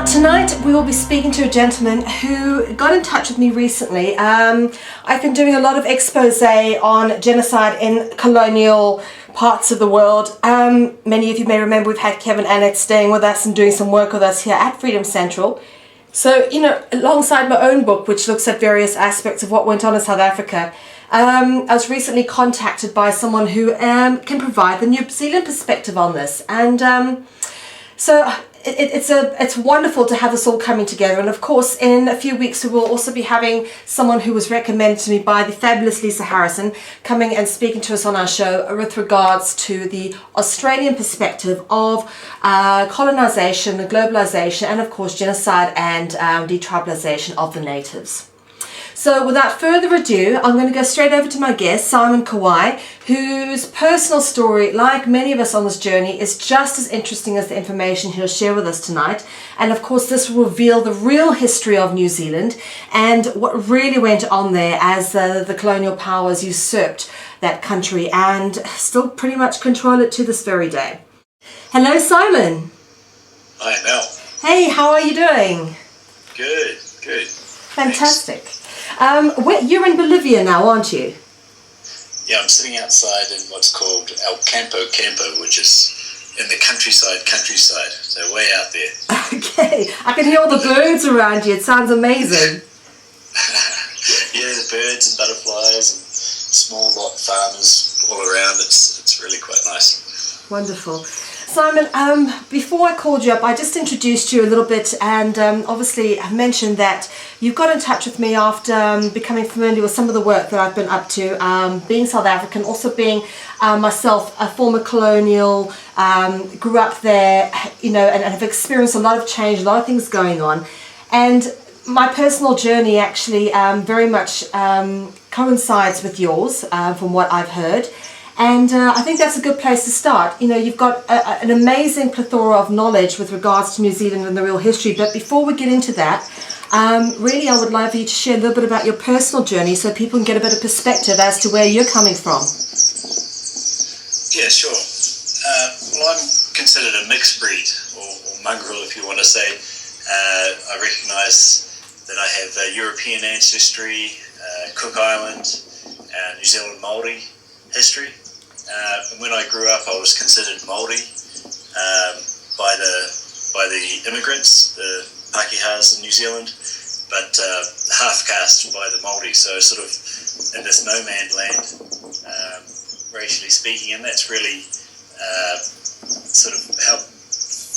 Now, tonight we will be speaking to a gentleman who got in touch with me recently. I've been doing a lot of expose on genocide in colonial parts of the world. Many of you may remember we've had Kevin Annett staying with us and doing some work with us here at Freedom Central. So, alongside my own book, which looks at various aspects of what went on in South Africa, I was recently contacted by someone who can provide the New Zealand perspective on this. And so it's wonderful to have this all coming together. And of course, in a few weeks, we will also be having someone who was recommended to me by the fabulous Lisa Harrison coming and speaking to us on our show with regards to the Australian perspective of colonisation, globalisation, and of course, genocide and detribalisation of the natives. So without further ado, I'm going to go straight over to my guest, Simon Kaiwai, whose personal story, like many of us on this journey, is just as interesting as the information he'll share with us tonight. And of course, this will reveal the real history of New Zealand and what really went on there as the colonial powers usurped that country and still pretty much control it to this very day. Hello, Simon. Hi, Mel. Hey, how are you doing? Good. Fantastic. You're in Bolivia now, aren't you? Yeah, I'm sitting outside in what's called El Campo, which is in the countryside, so way out there. Okay, I can hear all the birds around you. It sounds amazing. Yeah, the birds and butterflies and small lot farmers all around. It's really quite nice. Wonderful. Simon, before I called you up, I just introduced you a little bit and obviously I mentioned that you've got in touch with me after becoming familiar with some of the work that I've been up to, being South African, also being myself a former colonial, grew up there, and have experienced a lot of change, a lot of things going on. And my personal journey actually very much coincides with yours from what I've heard. And I think that's a good place to start. You've got an amazing plethora of knowledge with regards to New Zealand and the real history. But before we get into that, really I would love you to share a little bit about your personal journey so people can get a bit of perspective as to where you're coming from. Yeah, sure. Well, I'm considered a mixed breed, or mongrel if you want to say. I recognise that I have European ancestry, Cook Island, New Zealand Maori history. And when I grew up, I was considered Maori by the immigrants, the Pākehās in New Zealand, but half caste by the Maori. So sort of in this no man land, racially speaking, and that's really sort of helped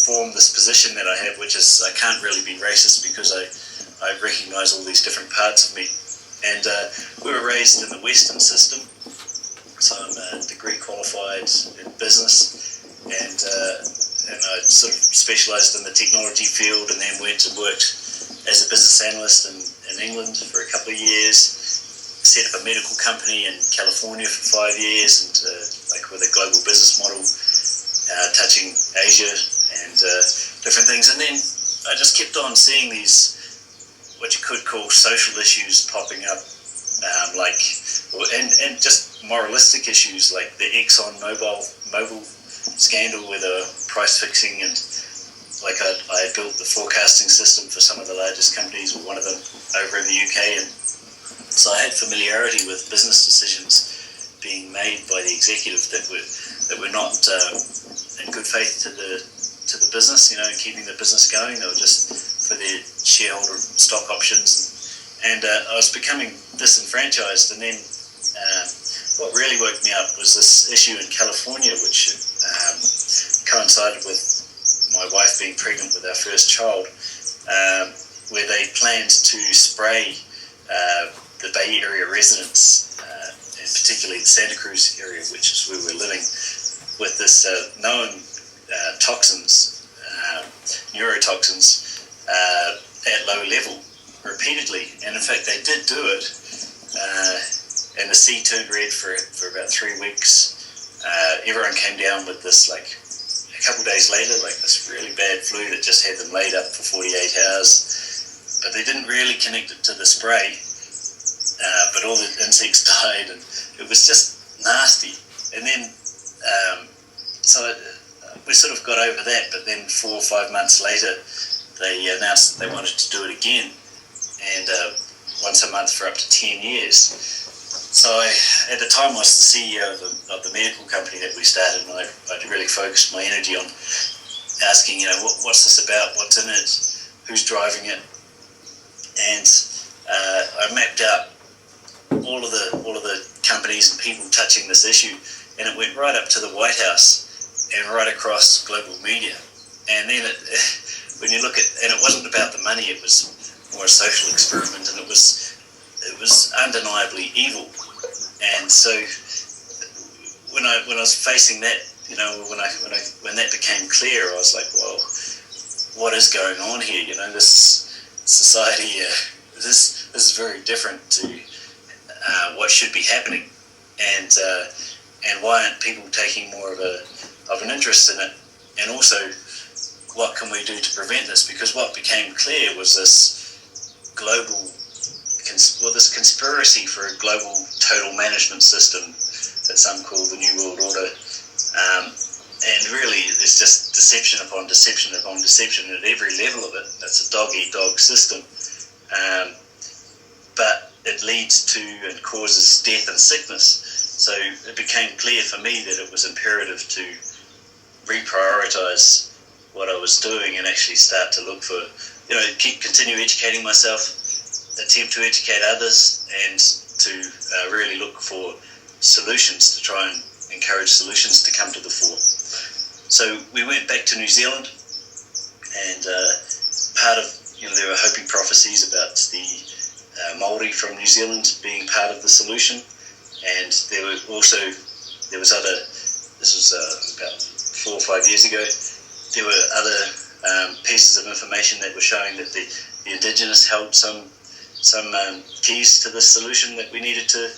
form this position that I have, which is I can't really be racist because I recognise all these different parts of me. And we were raised in the Western system. So I'm degree qualified in business, and I sort of specialised in the technology field, and then went and worked as a business analyst in England for a couple of years. Set up a medical company in California for 5 years, and with a global business model touching Asia and different things. And then I just kept on seeing these what you could call social issues popping up, and just moralistic issues like the Exxon Mobil scandal with price fixing, and I had built the forecasting system for some of the largest companies, one of them over in the UK, and so I had familiarity with business decisions being made by the executive that were not in good faith to the business, and keeping the business going. They were just for their shareholder stock options, and I was becoming disenfranchised. And then what really woke me up was this issue in California, which coincided with my wife being pregnant with our first child, where they planned to spray the Bay Area residents, and particularly the Santa Cruz area, which is where we're living, with this known toxins, neurotoxins, at low level repeatedly. And in fact, they did do it. And the sea turned red for about 3 weeks. Everyone came down with this, a couple of days later, this really bad flu that just had them laid up for 48 hours. But they didn't really connect it to the spray. But all the insects died, and it was just nasty. And then, we sort of got over that, but then 4 or 5 months later, they announced that they wanted to do it again, and once a month for up to 10 years. So at the time I was the CEO of the medical company that we started, and I really focused my energy on asking, what's this about, what's in it, who's driving it, and I mapped out all of the companies and people touching this issue, and it went right up to the White House and right across global media. And then when you look at, and it wasn't about the money, it was more a social experiment, and it was undeniably evil. And so when I was facing that, when that became clear, I was like, well, what is going on here? This society, this is very different to what should be happening, and why aren't people taking more of an interest in it? And also, what can we do to prevent this? Because what became clear was this this conspiracy for a global total management system that some call the New World Order. And really, there's just deception upon deception upon deception at every level of it. It's a dog-eat-dog system. But it leads to and causes death and sickness. So it became clear for me that it was imperative to reprioritize what I was doing and actually start to look for, continue educating myself, attempt to educate others, and to really look for solutions, to try and encourage solutions to come to the fore. So we went back to New Zealand, and part of, there were hoping prophecies about the Maori from New Zealand being part of the solution, and there was other, this was about 4 or 5 years ago, there were other pieces of information that were showing that the Indigenous held some keys to this solution that we needed to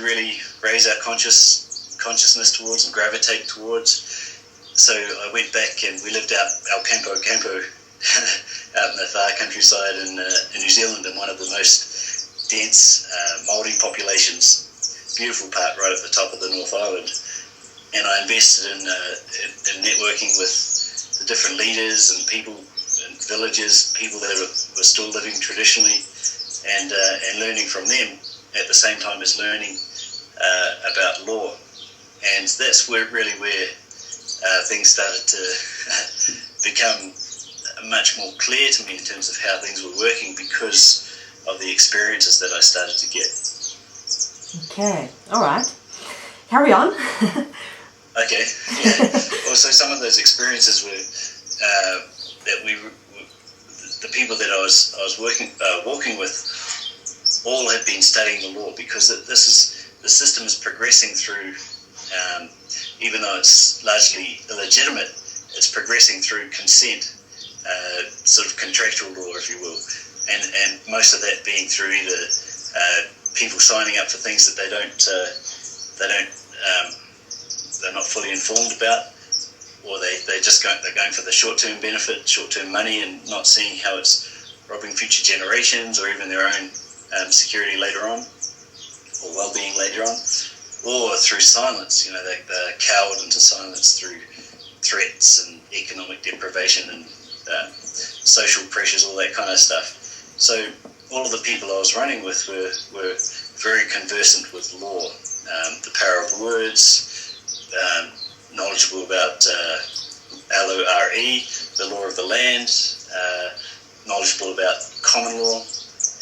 really raise our consciousness towards and gravitate towards. So I went back and we lived out El Campo out in the far countryside in New Zealand, in one of the most dense Maori populations. Beautiful part right at the top of the North Island. And I invested in networking with the different leaders and people and villages, people that were still living traditionally, and learning from them at the same time as learning about law. And that's where things started to become much more clear to me in terms of how things were working, because of the experiences that I started to get. Okay, all right. Carry on. Okay, yeah. Also, some of those experiences were the people that I was walking with all had been studying the law, because the system is progressing through, even though it's largely illegitimate, it's progressing through consent, sort of contractual law, if you will, and most of that being through either people signing up for things that they're not fully informed about, or they're going for the short-term benefit, short-term money, and not seeing how it's robbing future generations or even their own security later on, or well-being later on, or through silence. They're cowered into silence through threats and economic deprivation and social pressures, all that kind of stuff. So all of the people I was running with were very conversant with law, the power of words, knowledgeable about LORE, the law of the land, knowledgeable about common law,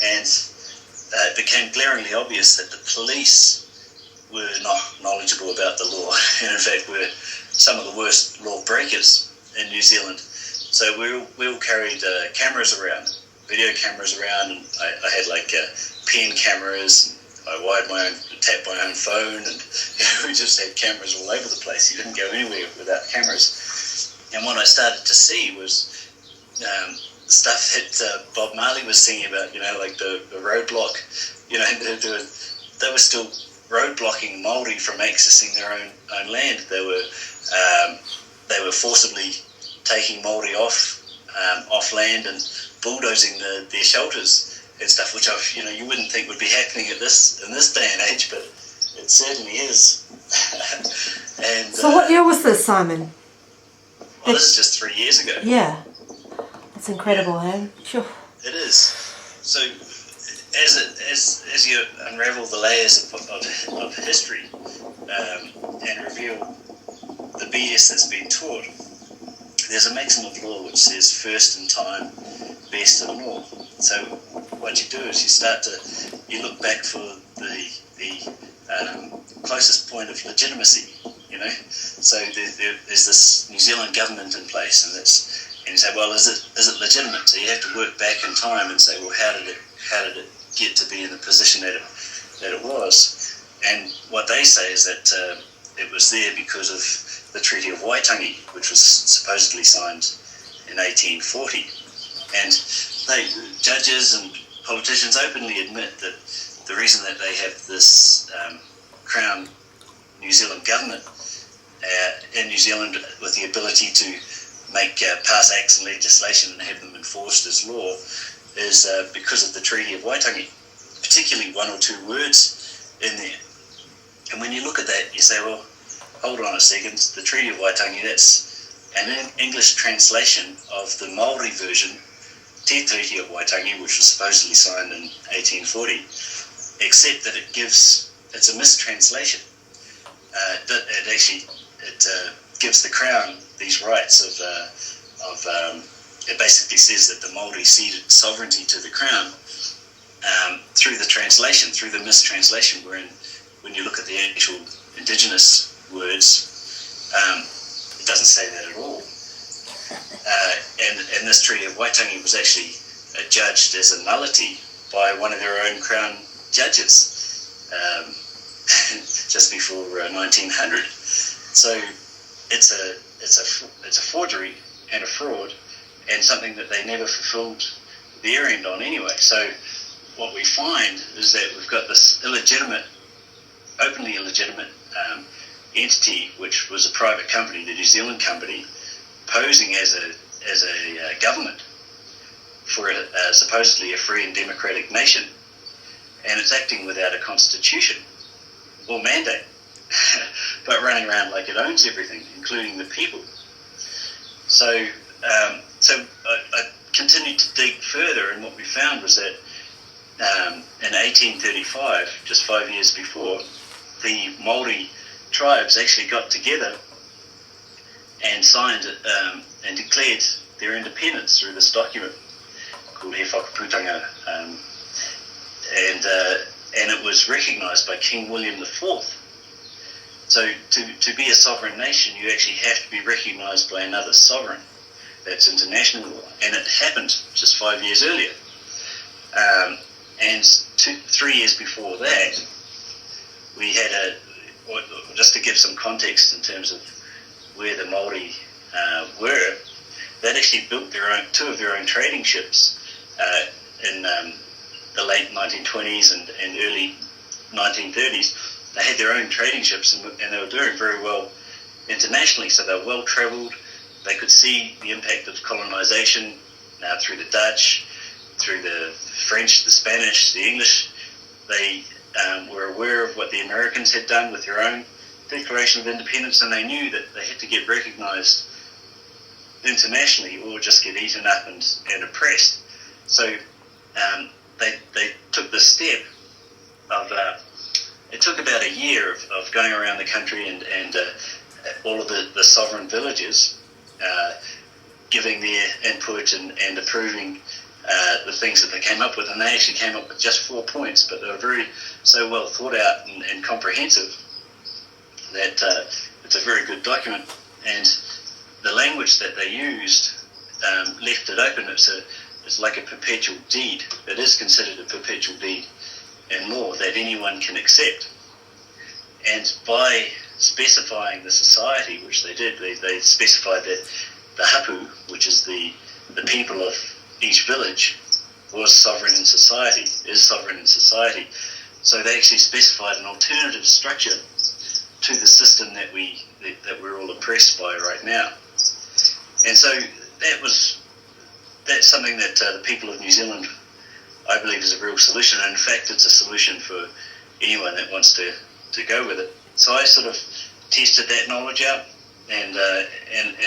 and it became glaringly obvious that the police were not knowledgeable about the law, and in fact were some of the worst law breakers in New Zealand. So we all carried cameras around, video cameras around, and I had pen cameras. I tapped my own phone, and we just had cameras all over the place. You didn't go anywhere without cameras. And what I started to see was stuff that Bob Marley was singing about, like the roadblock. They were still roadblocking Maori from accessing their own land. They were forcibly taking Maori off land and bulldozing their shelters and stuff, which you wouldn't think would be happening in this day and age, but it certainly is. And so what year was this, Simon? Well, this is just 3 years ago. Yeah. It's incredible, eh? Sure. It is. So as you unravel the layers of history and reveal the BS that's been taught, there's a maxim of law which says first in time, best in law. So what you do is you look back for the closest point of legitimacy, you know. So there's this New Zealand government in place, and you say, well, is it legitimate? So you have to work back in time and say, well, how did it get to be in the position that it was? And what they say is that it was there because of the Treaty of Waitangi, which was supposedly signed in 1840. And judges and politicians openly admit that the reason that they have this Crown New Zealand government in New Zealand with the ability to pass acts and legislation and have them enforced as law is because of the Treaty of Waitangi, particularly one or two words in there. And when you look at that, you say, well, hold on a second, the Treaty of Waitangi, that's an English translation of the Maori version, Te Treaty of Waitangi, which was supposedly signed in 1840, except that it's a mistranslation. It gives the Crown these rights it basically says that the Maori ceded sovereignty to the Crown through the mistranslation, wherein when you look at the actual indigenous words, it doesn't say that at all. And this Treaty of Waitangi was actually judged as a nullity by one of their own Crown judges just before 1900. So it's a forgery and a fraud, and something that they never fulfilled their end on anyway. So what we find is that we've got this openly illegitimate entity, which was a private company, the New Zealand company, posing as a government for supposedly a free and democratic nation, and it's acting without a constitution or mandate, but running around like it owns everything, including the people. So I continued to dig further, and what we found was that in 1835, just 5 years before, the Maori tribes actually got together and signed and declared their independence through this document called He Whakaputanga, and it was recognised by King William IV. So to be a sovereign nation, you actually have to be recognised by another sovereign. That's international law, and it happened just 5 years earlier. And 3 years before that, we had just to give some context in terms of where the Maori were, they'd actually built two of their own trading ships in the late 1920s and early 1930s. They had their own trading ships, and they were doing very well internationally, so they were well travelled. They could see the impact of colonisation through the Dutch, through the French, the Spanish, the English. They were aware of what the Americans had done with their own Declaration of Independence, and they knew that they had to get recognised internationally or just get eaten up and oppressed. So they took the step of it took about a year of going around the country and all of the sovereign villages giving their input and approving the things that they came up with, and they actually came up with just 4 points, but they were so well thought out and comprehensive that it's a very good document. And the language that they used left it open. It's like a perpetual deed. It is considered a perpetual deed in law that anyone can accept. And by specifying the society, which they did, they specified that the hapu, which is the people of each village, is sovereign in society. So they actually specified an alternative structure to the system that we're all oppressed by right now. And so that's something that the people of New Zealand, I believe, is a real solution. And in fact, it's a solution for anyone that wants to go with it. So I sort of tested that knowledge out and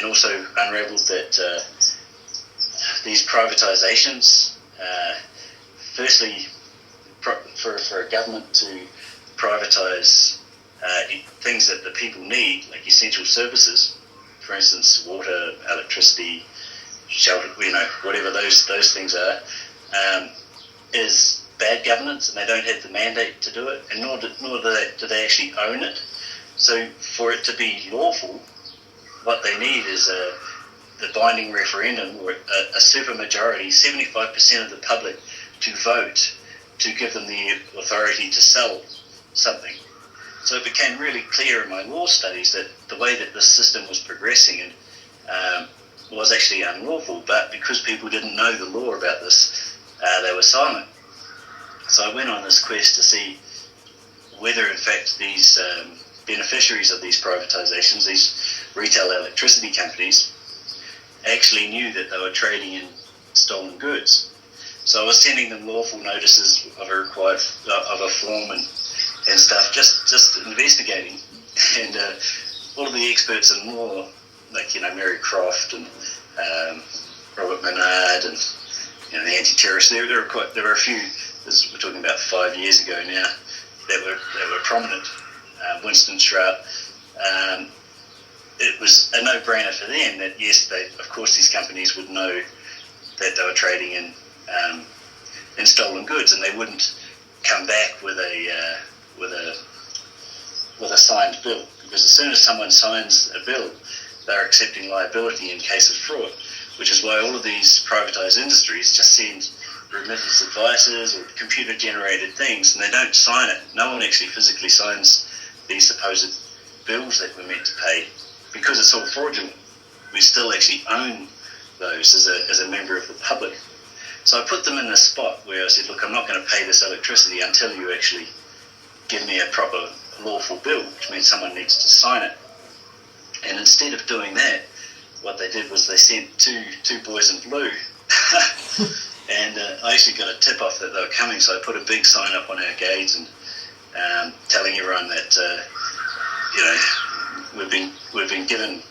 also unravelled that these privatizations. Firstly, for a government to privatise things that the people need, like essential services, for instance, water, electricity, shelter, whatever those things are, is bad governance, and they don't have the mandate to do it, and nor do they actually own it. So for it to be lawful, what they need is the binding referendum, or a supermajority, 75% of the public, to vote to give them the authority to sell something. So it became really clear in my law studies that the way that this system was progressing and was actually unlawful, but because people didn't know the law about this, they were silent. So I went on this quest to see whether in fact these beneficiaries of these privatizations, these retail electricity companies, actually knew that they were trading in stolen goods. So I was sending them lawful notices of a form and stuff, just investigating. And all of the experts in law, like Mary Croft and Robert Menard and the anti-terrorists, there were a few. We're talking about 5 years ago now, that were prominent. Winston Schrapp. It was a no-brainer for them that yes, of course these companies would know that they were trading in stolen goods, and they wouldn't come back with a signed bill, because as soon as someone signs a bill, they're accepting liability in case of fraud, which is why all of these privatised industries just send remittance advices or computer-generated things, and they don't sign it. No one actually physically signs these supposed bills that we're meant to pay, because it's all fraudulent. We still actually own those as a member of the public. So I put them in a spot where I said, look, I'm not going to pay this electricity until you actually give me a proper lawful bill, which means someone needs to sign it. And instead of doing that, what they did was they sent two boys in blue. And I actually got a tip off that they were coming, so I put a big sign up on our gates and telling everyone that we've been given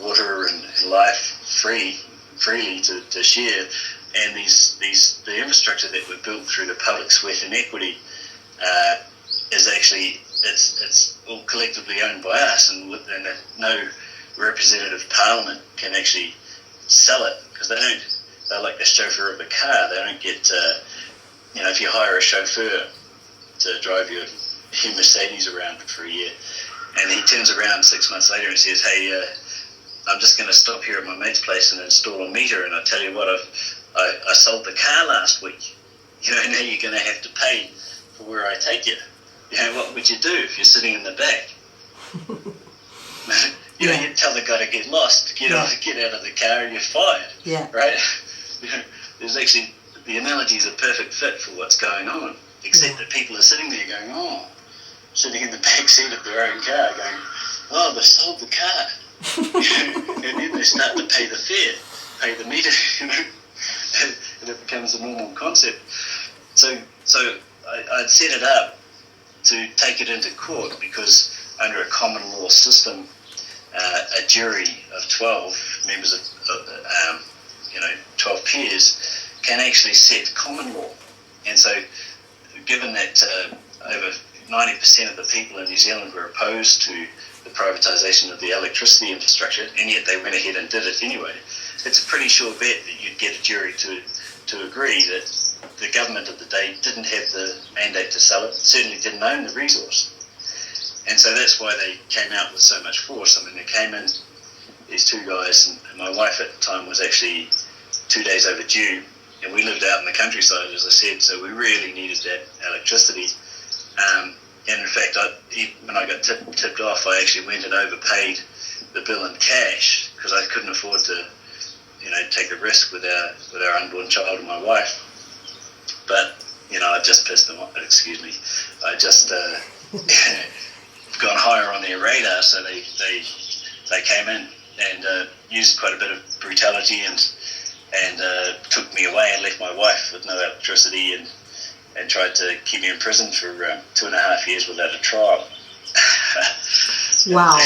water and life freely to share, and the infrastructure that we've built through the public sweat and equity is actually it's all collectively owned by us, and no representative parliament can actually sell it, because they're like the chauffeur of a car. They don't get if you hire a chauffeur to drive your Mercedes around for a year, and he turns around 6 months later and says, hey, I'm just going to stop here at my mate's place and install a meter, and I tell you what, I sold the car last week. Now you're going to have to pay for where I take you. What would you do if you're sitting in the back? You tell the guy to get lost, get out of the car, and you're fired. Yeah. Right? There's actually, the analogy is a perfect fit for what's going on, except that people are sitting there going, sitting in the back seat of their own car going, they sold the car. And then they start to pay the fare, pay the meter, and it becomes a normal concept. So I'd set it up to take it into court, because under a common law system, a jury of 12 members of 12 peers can actually set common law. And so given that over 90% of the people in New Zealand were opposed to the privatisation of the electricity infrastructure, and yet they went ahead and did it anyway, it's a pretty sure bet that you'd get a jury to agree that the government of the day didn't have the mandate to sell it, certainly didn't own the resource. And so that's why they came out with so much force. I mean, they came in, these two guys, and my wife at the time was actually 2 days overdue, and we lived out in the countryside, as I said, so we really needed that electricity. And in fact, when I got tipped off, I actually went and overpaid the bill in cash, because I couldn't afford to, take the risk with our unborn child and my wife. But I just pissed them off. Excuse me. I just gone higher on their radar, so they came in and used quite a bit of brutality and took me away and left my wife with no electricity and tried to keep me in prison for 2.5 years without a trial. Wow.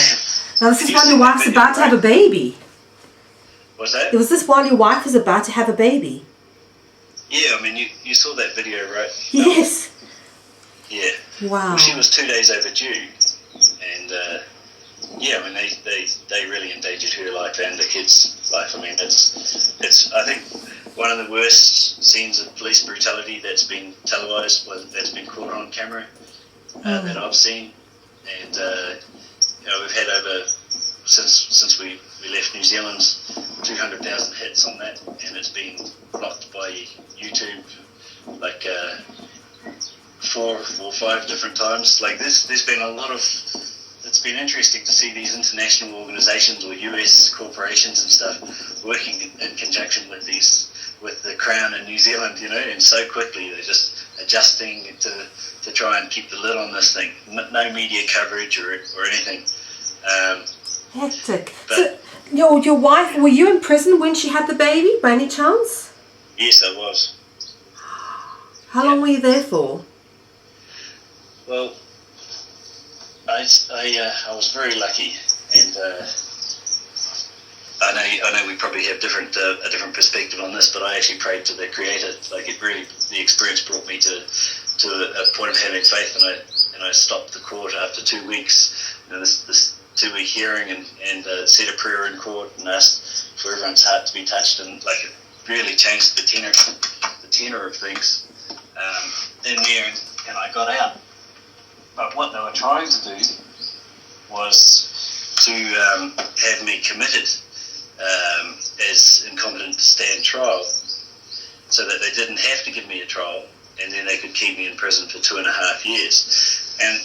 Now this is when your wife's about to have a baby. What's that? Was this while your wife was about to have a baby? Yeah, I mean, you saw that video, right? Yes. Yeah. Wow. Well, she was 2 days overdue, and yeah, I mean, they really endangered her life and the kids' life. I mean, it's I think one of the worst scenes of police brutality that's been televised, that's been caught on camera, that I've seen, and you know, we've had over since we left New Zealand 200,000 hits on that, and it's been blocked by YouTube like 4 or 5 different times. Like there's been a lot of. It's been interesting to see these international organisations or US corporations and stuff working in conjunction with the Crown in New Zealand, you know, and so quickly they're just adjusting to try and keep the lid on this thing. No media coverage or anything. Hectic. But so, your wife, were you in prison when she had the baby, by any chance? yes, I was. How long were you there for? Well, I was very lucky, and I know we probably have a different perspective on this, but I actually prayed to the Creator. Like the experience brought me to a point of having faith, and I stopped the court after 2 weeks. You know, this 2-week hearing, and said a prayer in court and asked for everyone's heart to be touched, and like it really changed the tenor of things in there, and I got out. But what they were trying to do was to have me committed as incompetent to stand trial, so that they didn't have to give me a trial, and then they could keep me in prison for 2.5 years. And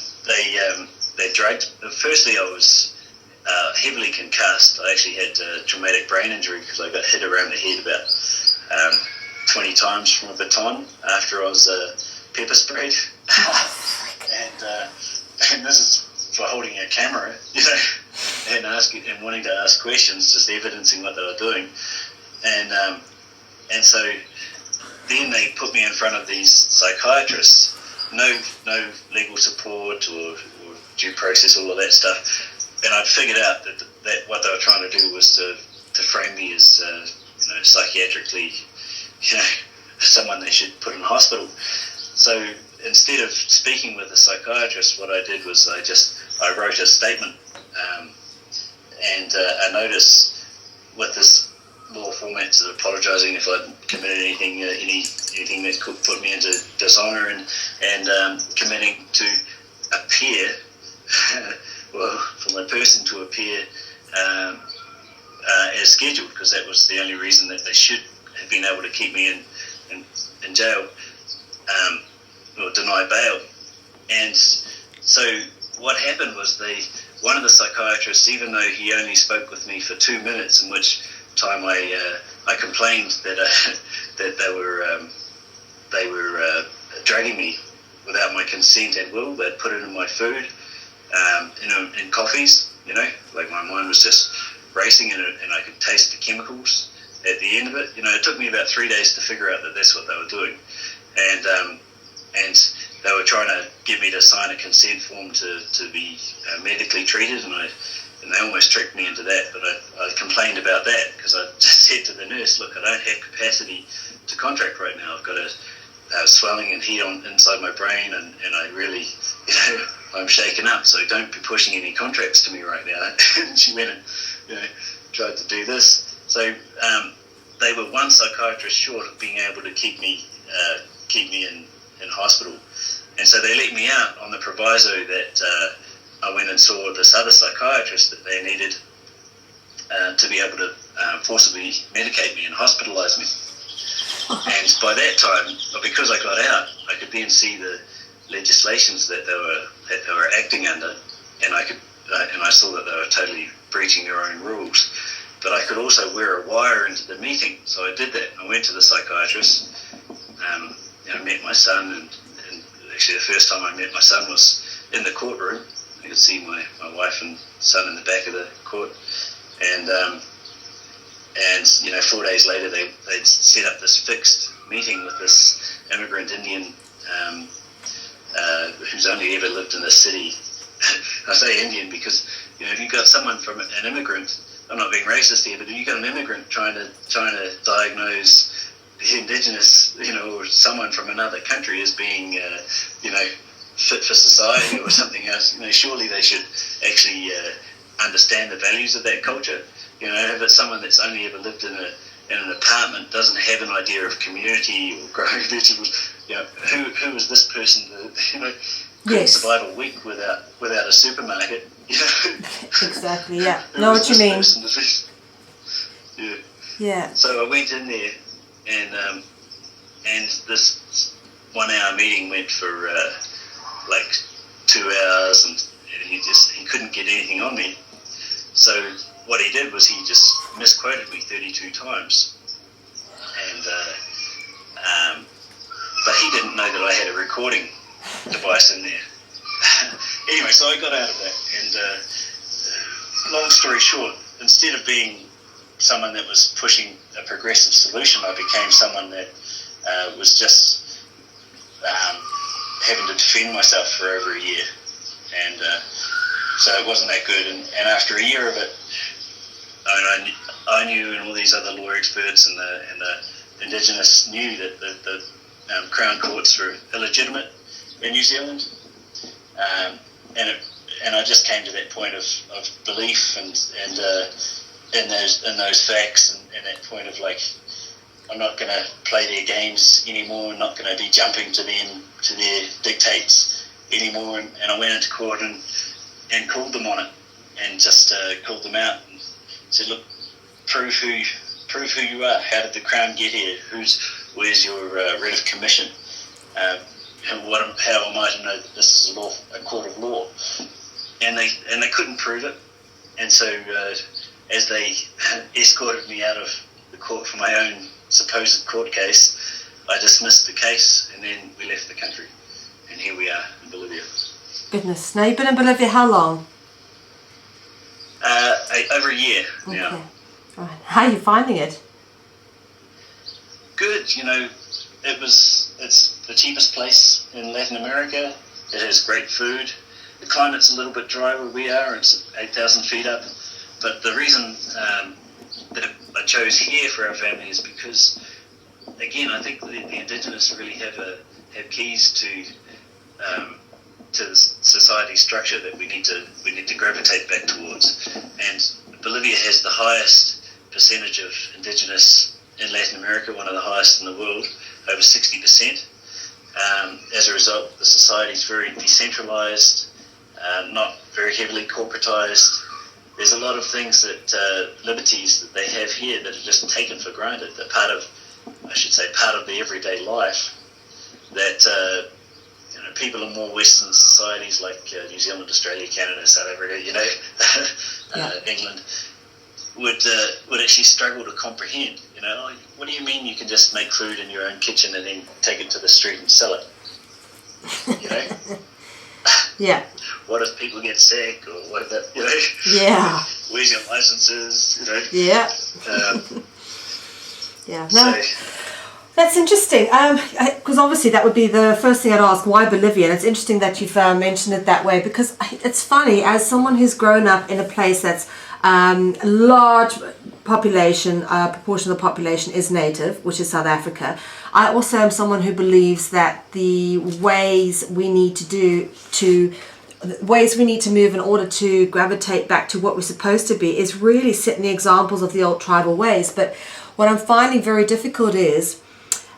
they drugged. Firstly, I was heavily concussed. I actually had traumatic brain injury because I got hit around the head about 20 times from a baton after I was pepper sprayed. And this is for holding a camera, you know, and wanting to ask questions, just evidencing what they were doing, and so then they put me in front of these psychiatrists. No legal support or due process, all of that stuff, and I'd figured out that what they were trying to do was to frame me as you know, psychiatrically, you know, someone they should put in hospital. So instead of speaking with a psychiatrist, what I did was I wrote a statement and a notice with this law format, sort of apologising if I'd committed anything that could put me into dishonour, and committing to appear, well, for my person to appear as scheduled, because that was the only reason that they should have been able to keep me in jail. Or deny bail. And so what happened was one of the psychiatrists, even though he only spoke with me for 2 minutes, in which time I complained that they were drugging me without my consent and will. They'd put it in my food, in coffees, you know, like my mind was just racing, and I could taste the chemicals at the end of it. You know, it took me about 3 days to figure out that that's what they were doing. And they were trying to get me to sign a consent form to be medically treated, and they almost tricked me into that. But I complained about that because I just said to the nurse, look, I don't have capacity to contract right now. I've got a swelling and heat inside my brain, and I really, you know, I'm shaken up, so don't be pushing any contracts to me right now. And she went and, you know, tried to do this. So they were one psychiatrist short of being able to keep me in hospital, and so they let me out on the proviso that I went and saw this other psychiatrist that they needed to be able to forcibly medicate me and hospitalise me. And by that time, because I got out, I could then see the legislations that they were acting under, and I saw that they were totally breaching their own rules. But I could also wear a wire into the meeting, so I did that. I went to the psychiatrist. I met my son, and actually the first time I met my son was in the courtroom. I could see my wife and son in the back of the court, and you know, 4 days later they'd set up this fixed meeting with this immigrant Indian who's only ever lived in the city. I say Indian because, you know, if you've got someone from an immigrant I'm not being racist here, but you've got an immigrant trying to diagnose the indigenous, or someone from another country as being, fit for society or something else. Surely they should actually understand the values of that culture. If it's someone that's only ever lived in an apartment, doesn't have an idea of community or growing vegetables, who is this person that, couldn't survive a week without a supermarket? Exactly, yeah. Know what you mean. Yeah. Yeah. So I went in there, and this 1 hour meeting went for like 2 hours, and he couldn't get anything on me. So what he did was he just misquoted me 32 times, and but he didn't know that I had a recording device in there. Anyway, so I got out of that, and long story short, instead of being someone that was pushing a progressive solution, I became someone that was just having to defend myself for over a year, and so it wasn't that good. And after a year of it, I knew, and all these other law experts and the Indigenous knew that the Crown courts were illegitimate in New Zealand, and I just came to that point of belief and in those facts, and that point of like, I'm not going to play their games anymore. I'm not going to be jumping to their dictates anymore. And I went into court and called them on it, and just called them out and said, look, prove who you are. How did the Crown get here? Where's your writ of commission? How am I to know that this is a court of law? And they couldn't prove it. And so as they escorted me out of the court for my own supposed court case, I dismissed the case, and then we left the country. And here we are in Bolivia. Goodness. Now, you've been in Bolivia how long? Over a year now. Okay. All right. How are you finding it? Good. It's the cheapest place in Latin America. It has great food. The climate's a little bit dry where we are. It's 8,000 feet up. But the reason that I chose here for our family is because, again, I think the Indigenous really have keys to the society structure that we need to gravitate back towards. And Bolivia has the highest percentage of Indigenous in Latin America, one of the highest in the world, over 60%. As a result, the society is very decentralized, not very heavily corporatized. There's a lot of things liberties that they have here that are just taken for granted. They're part of the everyday life that people in more Western societies like New Zealand, Australia, Canada, South Africa, England, would actually struggle to comprehend. What do you mean you can just make food in your own kitchen and then take it to the street and sell it? Yeah. What if people get sick, or what if that? Yeah. Where's your licenses? Yeah. Yeah. No. So, that's interesting, because obviously that would be the first thing I'd ask, why Bolivia? And it's interesting that you've mentioned it that way, because it's funny, as someone who's grown up in a place that's a large population, proportion of the population is native, which is South Africa. I also am someone who believes that the ways we need to move in order to gravitate back to what we're supposed to be is really setting the examples of the old tribal ways. But what I'm finding very difficult is,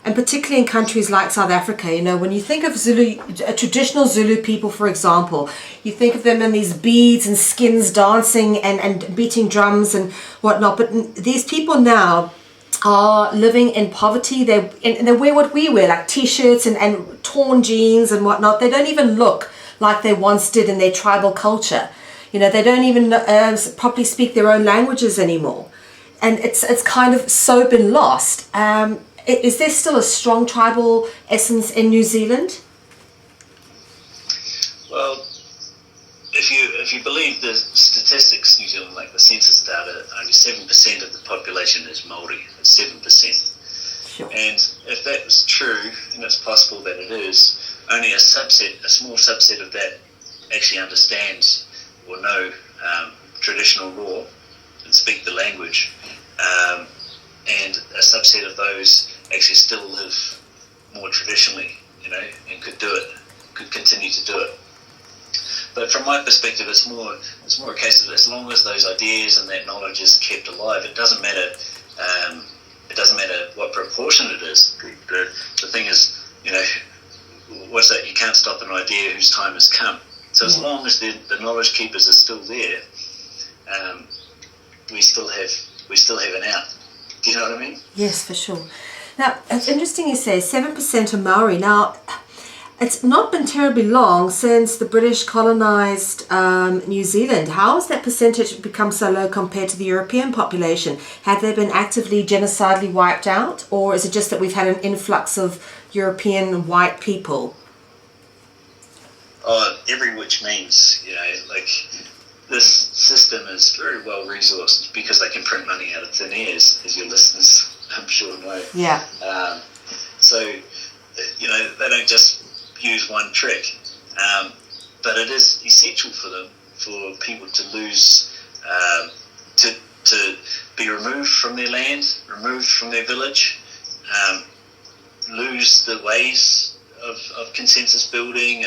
and particularly in countries like South Africa, when you think of traditional Zulu people, for example, you think of them in these beads and skins dancing and beating drums and whatnot. But these people now are living in poverty. They wear what we wear, like t-shirts and torn jeans and whatnot. They don't even look like they once did in their tribal culture. They don't even properly speak their own languages anymore. And it's kind of so been lost. Is there still a strong tribal essence in New Zealand? Well, if you believe the statistics, New Zealand, like the census data, only 7% of the population is Maori. It's 7%. Sure. And if that was true, and it's possible that it is, only a small subset of that actually understands or know traditional law. speak the language, and a subset of those actually still live more traditionally, and could continue to do it. But from my perspective, it's more a case of, as long as those ideas and that knowledge is kept alive, it doesn't matter. It doesn't matter what proportion it is. The thing is, what's that? You can't stop an idea whose time has come. So as long as the knowledge keepers are still there, we still have an out. Do you know what I mean? Yes, for sure. Now, it's interesting you say 7% are Maori. Now, it's not been terribly long since the British colonised New Zealand. How has that percentage become so low compared to the European population? Have they been actively genocidally wiped out? Or is it just that we've had an influx of European white people? Every which means, this system is very well resourced because they can print money out of thin air, as your listeners, I'm sure, know. Yeah. So, they don't just use one trick, but it is essential for them, for people to lose, to be removed from their land, removed from their village, lose the ways of consensus building,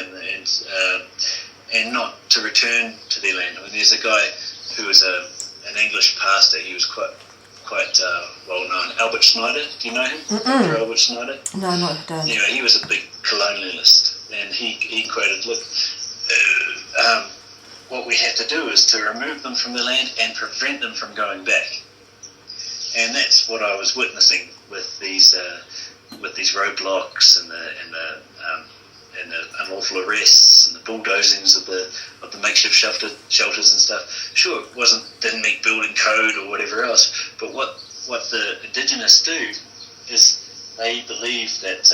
and not to return to their land. I mean, there's a guy who was an English pastor. He was quite well known. Albert Schneider. Do you know him? Dr. Albert Schneider? No, I don't. Anyway, he was a big colonialist, and he quoted, "Look, what we have to do is to remove them from the land and prevent them from going back." And that's what I was witnessing with these roadblocks and the unlawful arrests and the bulldozings of the makeshift shelters and stuff. Sure, it didn't meet building code or whatever else, but what the indigenous do is they believe that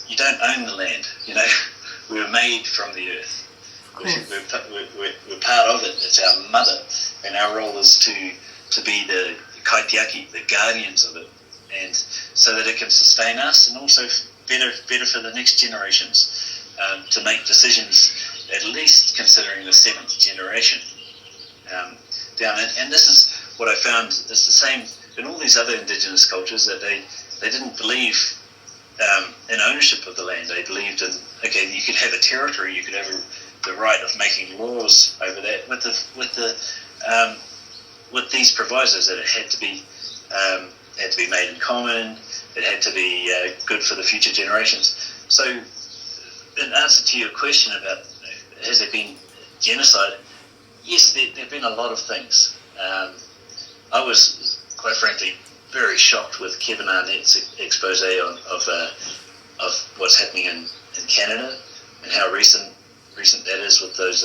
you don't own the land. We were made from the earth. We're part of it. It's our mother, and our role is to be the kaitiaki, the guardians of it, and so that it can sustain us, and also better for the next generations, to make decisions, at least considering the seventh generation down. And this is what I found. It's the same in all these other indigenous cultures, that they didn't believe in ownership of the land. They believed in, okay, you could have a territory, you could have the right of making laws over that, with these provisos that it had to be made in common. It had to be good for the future generations. So, in answer to your question about has there been genocide, yes, there have been a lot of things. I was, quite frankly, very shocked with Kevin Arnett's expose of what's happening in Canada, and how recent that is with those.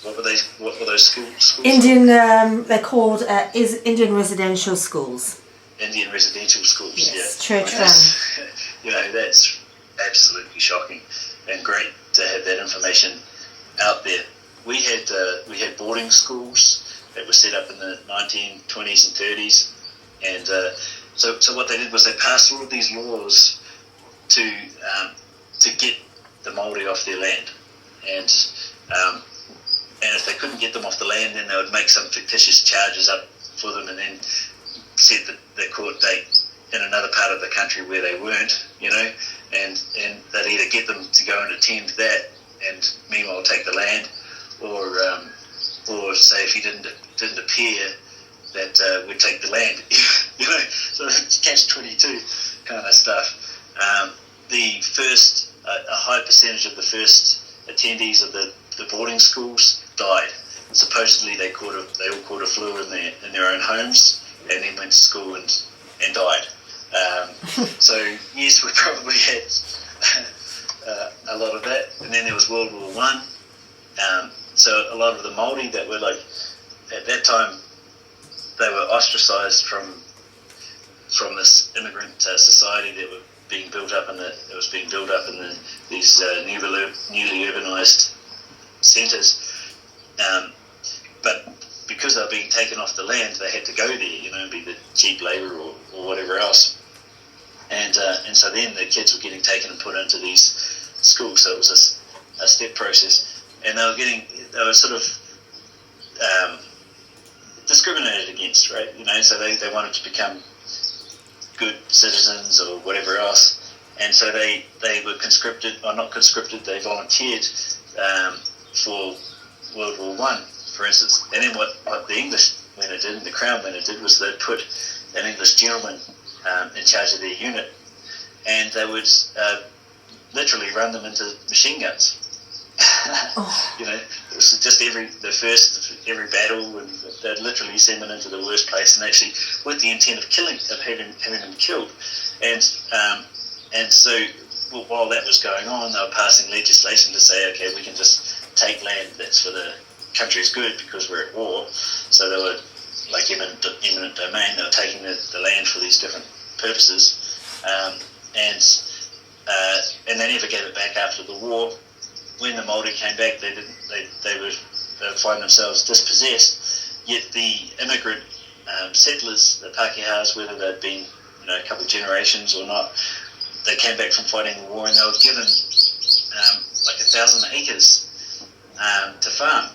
What were those schools? Indian, they're called Indian residential schools. Indian residential schools, yes, yeah. Church run. That's absolutely shocking, and great to have that information out there. We had boarding schools that were set up in the 1920s and 30s, and so what they did was they passed all of these laws to get the Maori off their land, and if they couldn't get them off the land, then they would make some fictitious charges up for them, and then set the court date in another part of the country where they weren't, and they'd either get them to go and attend that, and meanwhile take the land, or say if he didn't appear, that we'd take the land, so it's catch-22 kind of stuff. The first, a high percentage of the first attendees of the boarding schools died. Supposedly they all caught a flu in their own homes, and then went to school and died. So yes, we probably had a lot of that. And then there was World War One. So a lot of the Maori that were at that time, they were ostracised from this immigrant society that were being built up in these newly urbanised centres. But because they were being taken off the land, they had to go there, and be the cheap labour or whatever else. And so then the kids were getting taken and put into these schools. So it was a step process, and they were sort of discriminated against, right? So they wanted to become good citizens or whatever else, and so they were conscripted, or not conscripted, they volunteered for World War One, for instance. And then what the English when it did, and the Crown when it did, was they put an English gentleman in charge of their unit, and they would literally run them into machine guns. It was just every battle, and they'd literally send them into the worst place, and actually with the intent of having them killed. And so while that was going on, they were passing legislation to say, okay, we can just take land that's for the country's good because we're at war. So they were like eminent domain. They were taking the land for these different purposes, and they never gave it back after the war. When the Maori came back, they would find themselves dispossessed. Yet the immigrant settlers, the Pākehās, whether they'd been a couple of generations or not, they came back from fighting the war, and they were given like 1,000 acres to farm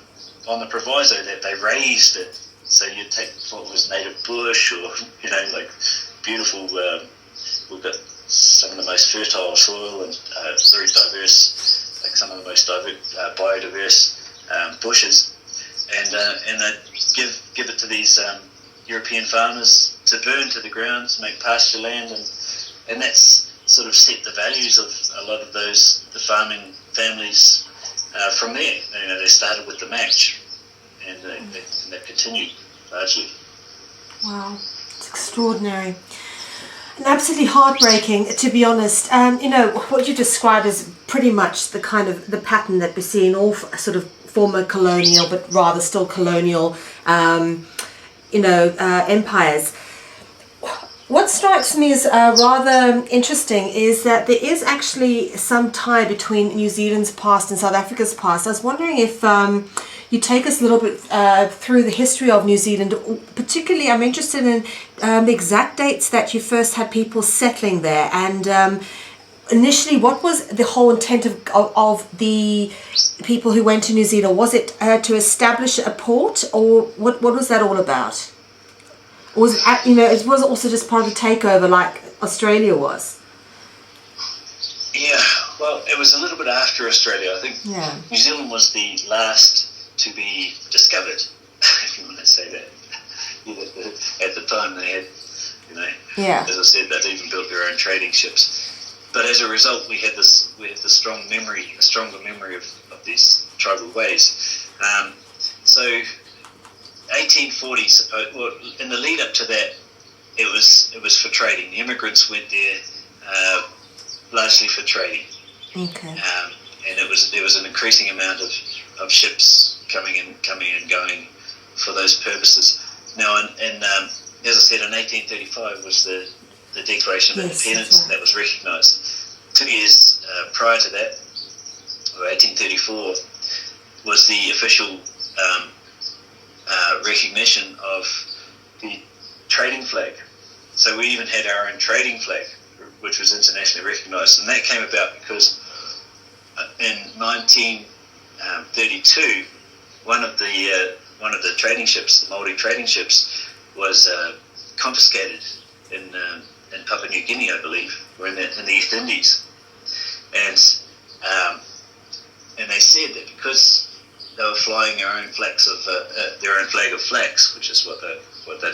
on the proviso that they raised it. So you'd take what was native bush, or like beautiful. We've got some of the most fertile soil and very diverse, like some of the most biodiverse bushes, and they give it to these European farmers to burn to the ground, to make pasture land, and that's sort of set the values of a lot of the farming families from there. They started with the match, and they continued largely. Wow, it's extraordinary. And absolutely heartbreaking, to be honest. What you described is pretty much the kind of the pattern that we see in all sort of former colonial, but rather still colonial, empires. What strikes me as rather interesting is that there is actually some tie between New Zealand's past and South Africa's past. I was wondering if you take us a little bit through the history of New Zealand. Particularly, I'm interested in the exact dates that you first had people settling there, and initially, what was the whole intent of the people who went to New Zealand? Was it to establish a port, or what was that all about? Or was it, it was also just part of the takeover like Australia was? Yeah, well, it was a little bit after Australia. I think New Zealand was the last to be discovered, if you want to say that. At the time they had, as I said, they'd even built their own trading ships. But as a result, we had the stronger memory of these tribal ways. So 1840, in the lead up to that, it was for trading. The immigrants went there largely for trading. Okay. And there was an increasing amount of ships coming and going for those purposes. Now, and as I said, in 1835 was the Declaration of Independence that was recognised. 2 years prior to that, or 1834, was the official recognition of the trading flag. So we even had our own trading flag, which was internationally recognised, and that came about because in 1932, one of the trading ships, the Maori trading ships, was confiscated in Papua New Guinea, I believe, or in the East Indies, and they said that because they were flying their own flag of flax, which is what they'd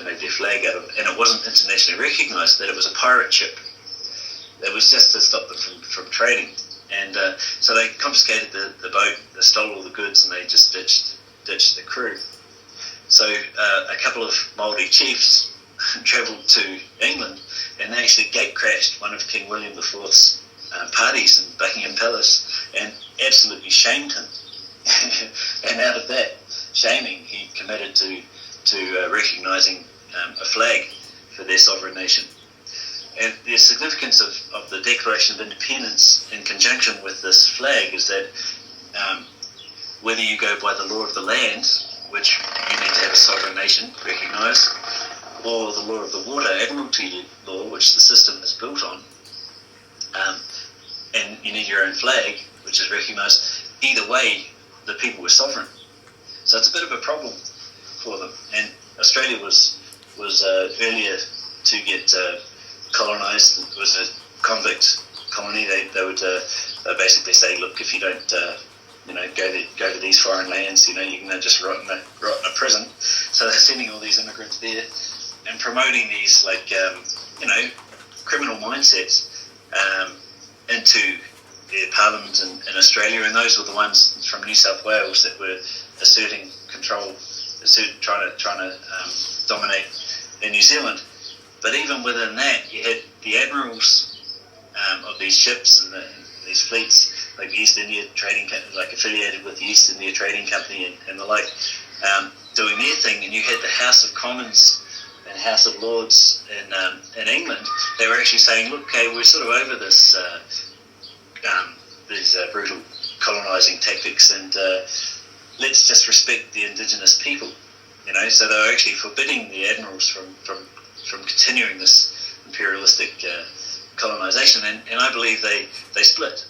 made their flag out of, and it wasn't internationally recognised, that it was a pirate ship. That was just to stop them from trading. And so they confiscated the boat, they stole all the goods, and they just ditched the crew. So a couple of Maori chiefs travelled to England, and they actually gate crashed one of King William IV's parties in Buckingham Palace, and absolutely shamed him. And out of that shaming, he committed to recognising a flag for their sovereign nation. And the significance of the Declaration of Independence in conjunction with this flag is that whether you go by the law of the land, which you need to have a sovereign nation recognised, or the law of the water, admiralty law, which the system is built on, and you need your own flag, which is recognised, either way, the people were sovereign. So it's a bit of a problem for them. And Australia was earlier to get colonised. It was a convict colony. They would basically say, look, if you don't go to these foreign lands, you're going to just rot in a prison. So they're sending all these immigrants there and promoting these criminal mindsets into the parliament in Australia, and those were the ones from New South Wales that were asserting control, trying to dominate in New Zealand. But even within that, you had the admirals of these ships and these fleets, like the East India Trading Company, like affiliated with the East India Trading Company and the like, doing their thing. And you had the House of Commons and House of Lords in England. They were actually saying, look, okay, we're sort of over this these brutal colonising tactics, and let's just respect the indigenous people. So they were actually forbidding the admirals from continuing this imperialistic colonisation, and I believe they split.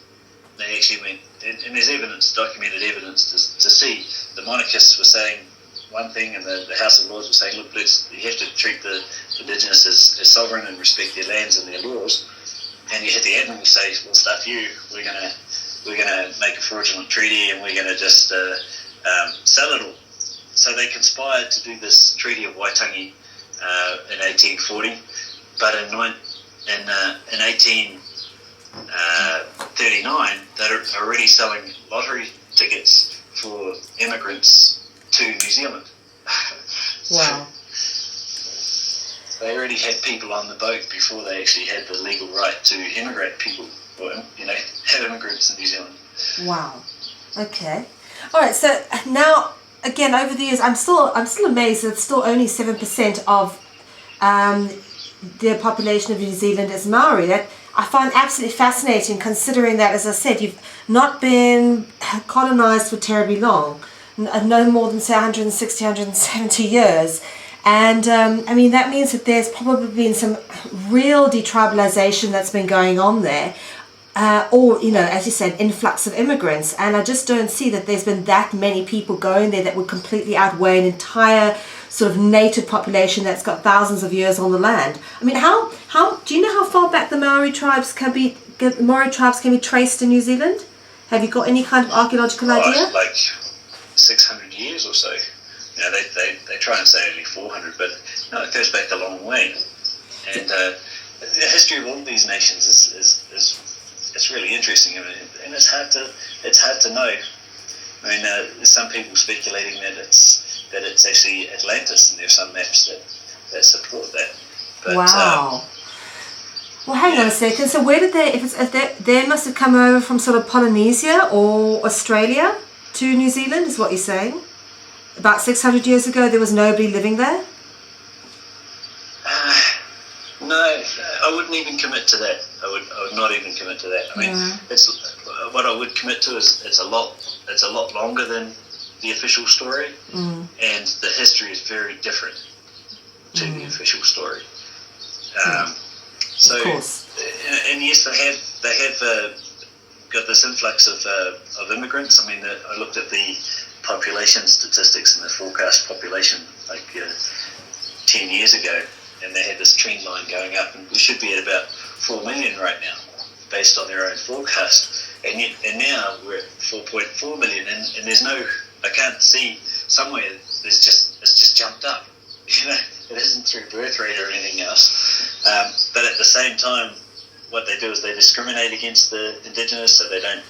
They actually went, and there's evidence, documented evidence to see the monarchists were saying one thing, and the House of Lords were saying, look, you have to treat the indigenous as sovereign and respect their lands and their laws. And you had the admirals say, well, stuff you, we're gonna make a fraudulent treaty, and we're gonna just sell it all. So they conspired to do this Treaty of Waitangi in 1840, but in 1839, they're already selling lottery tickets for immigrants to New Zealand. Wow. They already had people on the boat before they actually had the legal right to immigrate people, or have immigrants in New Zealand. Wow. Okay. All right. So now, again, over the years, I'm still amazed that still only 7% of the population of New Zealand is Maori. That I find absolutely fascinating, considering that, as I said, you've not been colonised for terribly long, no more than say 160, 170 years. And that means that there's probably been some real detribalisation that's been going on there, or as you said, influx of immigrants. And I just don't see that there's been that many people going there that would completely outweigh an entire sort of native population that's got thousands of years on the land. I mean, how do you know how far back the Maori tribes can be traced in New Zealand? Have you got any kind of archaeological idea? Like 600 years or so. They try and say only 400, but no, it goes back a long way. And the history of all these nations is really interesting, and it's hard to know. I mean, there's some people speculating that it's actually Atlantis, and there's some maps that support that. But, wow. Well, hang on a second. So where did they must have come over from sort of Polynesia or Australia to New Zealand, is what you're saying? About 600 years ago, there was nobody living there? No, I wouldn't even commit to that. I would not even commit to that. I mean, it's what I would commit to is it's a lot longer than the official story, and the history is very different to the official story. So, and yes, they have got this influx of immigrants. I mean, I looked at the population statistics and the forecast population 10 years ago, and they had this trend line going up, and we should be at about 4 million right now, based on their own forecast. And now we're at 4.4 million, and there's I can't see somewhere it's just jumped up. It isn't through birth rate or anything else. But at the same time, what they do is they discriminate against the indigenous, so they don't.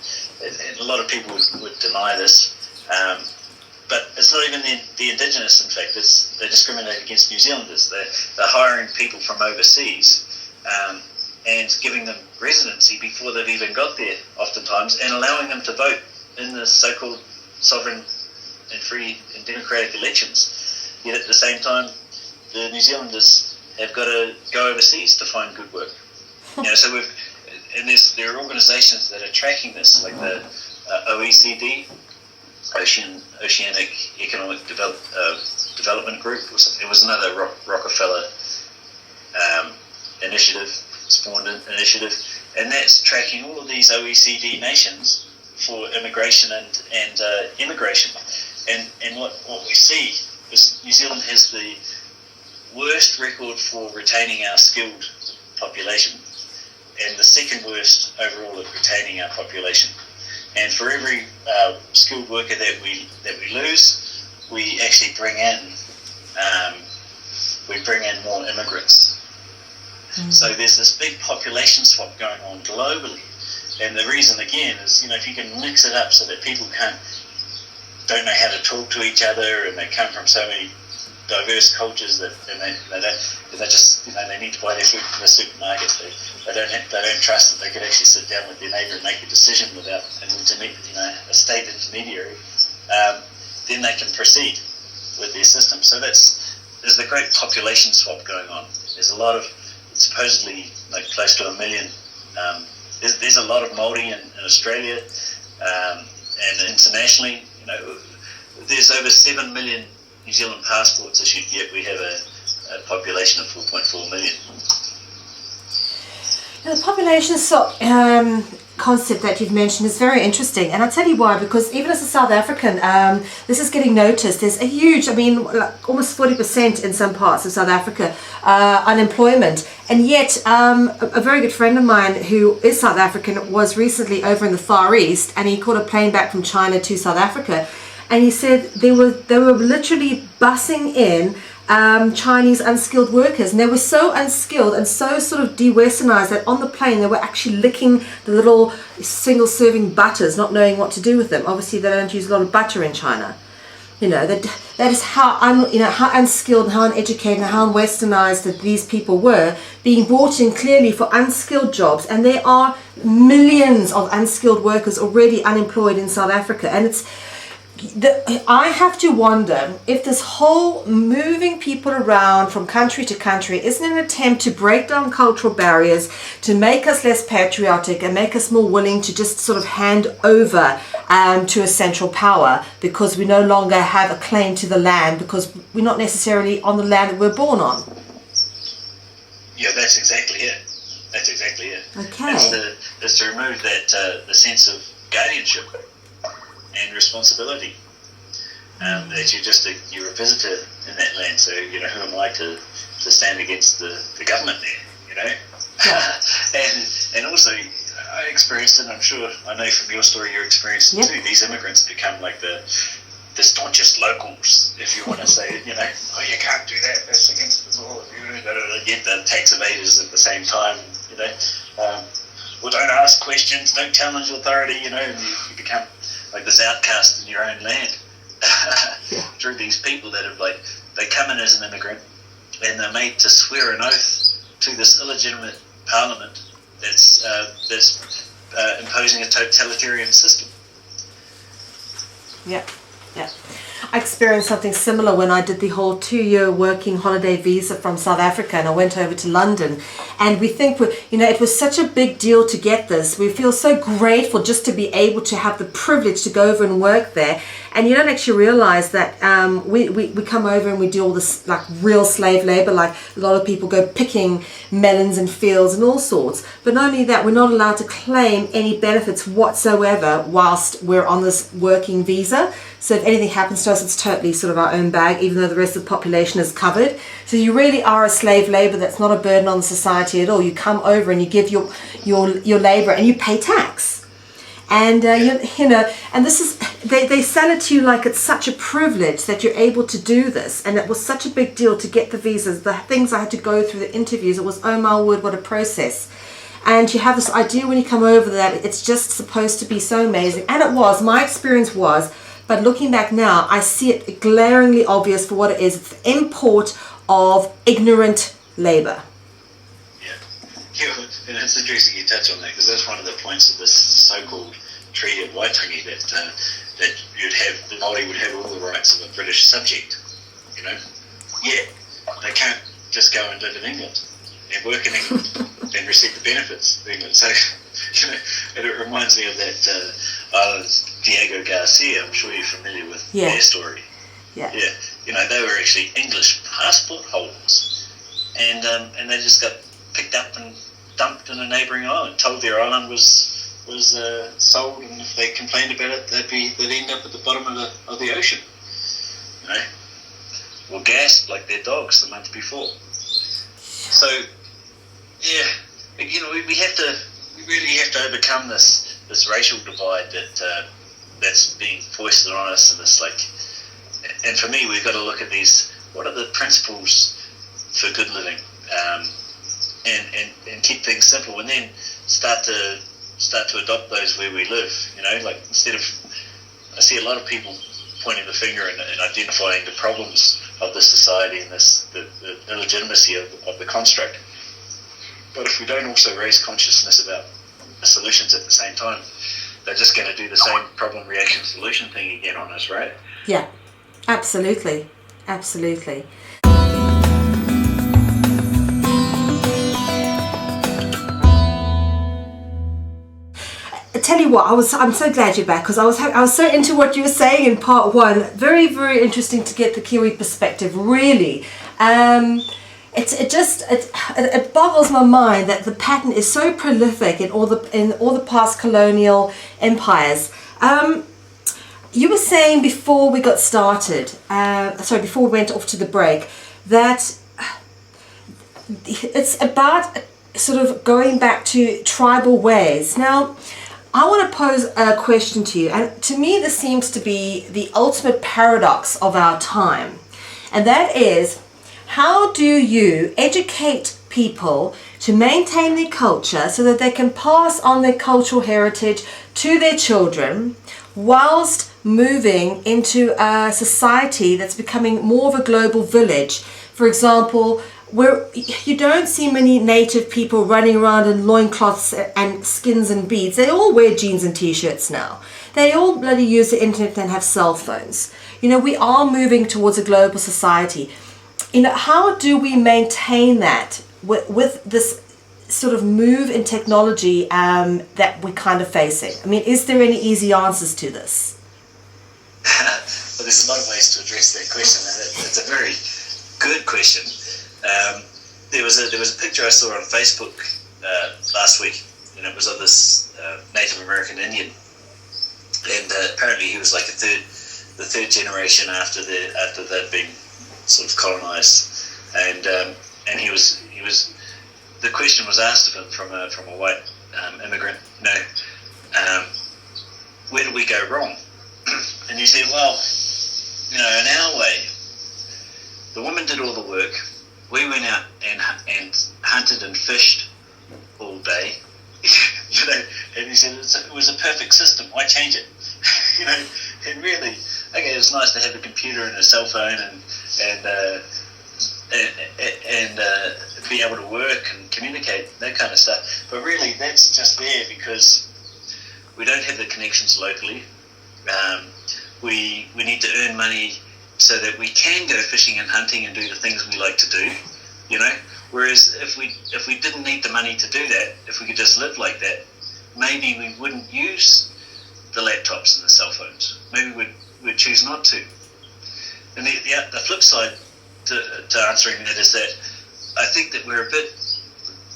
And a lot of people would deny this. But it's not even the indigenous, in fact. They discriminate against New Zealanders. They're hiring people from overseas and giving them residency before they've even got there, oftentimes, and allowing them to vote in the so-called sovereign and free and democratic elections. Yet at the same time, the New Zealanders have got to go overseas to find good work. So there are organisations that are tracking this, like the OECD, Oceanic Economic Development Group. It was another Rockefeller initiative, spawned initiative, and that's tracking all of these OECD nations for immigration and immigration. And what we see because New Zealand has the worst record for retaining our skilled population, and the second worst overall at retaining our population. And for every skilled worker that we lose, we actually bring in more immigrants. So there's this big population swap going on globally, and the reason again is, if you can mix it up so that people don't know how to talk to each other, and they come from so many diverse cultures that they just they need to buy their food from the supermarket. They don't trust that they could actually sit down with their neighbour and make a decision without a state intermediary. Then they can proceed with their system. So there's the great population swap going on. There's a lot of, supposedly close to 1 million. There's a lot of Maori in Australia, and internationally. There's over 7 million New Zealand passports issued, yet we have a population of 4.4 million. Now, the population concept that you've mentioned is very interesting, and I'll tell you why, because even as a South African, this is getting noticed. There's a huge, almost 40% in some parts of South Africa, unemployment, and yet a very good friend of mine who is South African was recently over in the Far East, and he caught a plane back from China to South Africa, and he said they were literally bussing in Chinese unskilled workers, and they were so unskilled and so sort of de-westernized that on the plane they were actually licking the little single serving butters, not knowing what to do with them. Obviously they don't use a lot of butter in China. That is how how unskilled and how uneducated and how unwesternized that these people were, being brought in clearly for unskilled jobs, and there are millions of unskilled workers already unemployed in South Africa. And I have to wonder if this whole moving people around from country to country isn't an attempt to break down cultural barriers, to make us less patriotic and make us more willing to just sort of hand over to a central power, because we no longer have a claim to the land, because we're not necessarily on the land that we're born on. Yeah, that's exactly it. Okay. It's to remove that the sense of guardianship and responsibility, that you're a visitor in that land. So who am I to stand against the government there? Yeah. and also I experienced, and I'm sure I know from your story you're experiencing too. These immigrants become like the staunchest locals, if you want to say it. Oh, you can't do that. That's against the law. Yet the tax evaders at the same time. Well, don't ask questions, don't challenge authority. And you become like this outcast in your own land through these people that have they come in as an immigrant, and they're made to swear an oath to this illegitimate parliament that's imposing a totalitarian system. Yeah. I experienced something similar when I did the whole 2-year working holiday visa from South Africa, and I went over to London, and we think it was such a big deal to get this. We feel so grateful just to be able to have the privilege to go over and work there, and you don't actually realize that we come over and we do all this like real slave labor, like a lot of people go picking melons in fields and all sorts. But not only that, we're not allowed to claim any benefits whatsoever whilst we're on this working visa. So if anything happens to us, it's totally sort of our own bag, even though the rest of the population is covered. So you really are a slave labor that's not a burden on the society at all. You come over and you give your labor and you pay tax. And and this is they sell it to you like it's such a privilege that you're able to do this. And it was such a big deal to get the visas, the things I had to go through, the interviews. It was, oh my word, what a process. And you have this idea when you come over that it's just supposed to be so amazing. And it was. My experience was. But looking back now, I see it glaringly obvious for what it is. It's the import of ignorant labor. Yeah, and it's interesting you touch on that, because that's one of the points of this so-called treaty of Waitangi, that the Maori would have all the rights of a British subject. Yeah, they can't just go and live in England and work in England and receive the benefits of England. So, and it reminds me of that island Diego Garcia. I'm sure you're familiar with their story. Yeah. They were actually English passport holders, and they just got picked up and dumped in a neighbouring island. Told their island was sold, and if they complained about it, they'd end up at the bottom of the ocean. harassed like their dogs the month before. So, yeah, you know, we really have to overcome this racial divide that's being foisted on us, and it's like, and for me, we've got to look at these. What are the principles for good living, and keep things simple, and then start to adopt those where we live. You know, like instead of, I see a lot of people pointing the finger and identifying the problems of the society and the illegitimacy of the construct. But if we don't also raise consciousness about the solutions at the same time, they're just going to do the same problem, reaction, solution thing again on us, right? Yeah, absolutely. Absolutely. I tell you what, I'm so glad you're back, because I was so into what you were saying in part one. Very, very interesting to get the Kiwi perspective, really. It boggles my mind that the pattern is so prolific in all the past colonial empires. You were saying before we got started, before we went off to the break, that it's about sort of going back to tribal ways. Now, I want to pose a question to you, and to me this seems to be the ultimate paradox of our time, and that is, how do you educate people to maintain their culture so that they can pass on their cultural heritage to their children, whilst moving into a society that's becoming more of a global village? For example, where you don't see many native people running around in loincloths and skins and beads. They all wear jeans and t-shirts now. They all bloody use the internet and have cell phones. You know, we are moving towards a global society. You know, how do we maintain that with this sort of move in technology that we're kind of facing? I mean, is there any easy answers to this? Well, there's a lot of ways to address that question, and it's a very good question. There was a picture I saw on Facebook last week, and it was of this Native American Indian, and apparently he was like the third generation after they'd been sort of colonized, and he was. The question was asked of him from a white immigrant. You know, where did we go wrong? And he said, well, you know, in our way, the women did all the work. We went out and hunted and fished all day. You know, and he said it was a perfect system. Why change it? You know, and really, okay, it was nice to have a computer and a cell phone and be able to work and communicate, that kind of stuff. But really, that's just there because we don't have the connections locally. We need to earn money so that we can go fishing and hunting and do the things we like to do, you know. Whereas if we didn't need the money to do that, if we could just live like that, maybe we wouldn't use the laptops and the cell phones. Maybe we'd choose not to. And the flip side to answering that is that I think that we're a bit,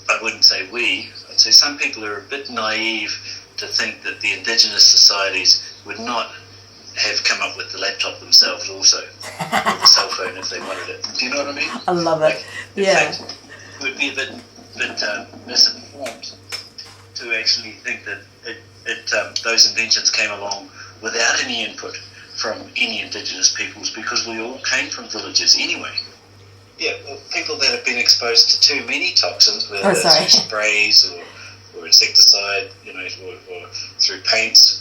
I wouldn't say I'd say some people are a bit naive to think that the indigenous societies would not have come up with the laptop themselves also, or the cell phone if they wanted it. Do you know what I mean? I love it. In fact, we'd be a bit misinformed to actually think that those inventions came along without any input from any indigenous peoples, because we all came from villages anyway. Yeah, well, people that have been exposed to too many toxins, whether it's through sprays or insecticide, you know, or through paints,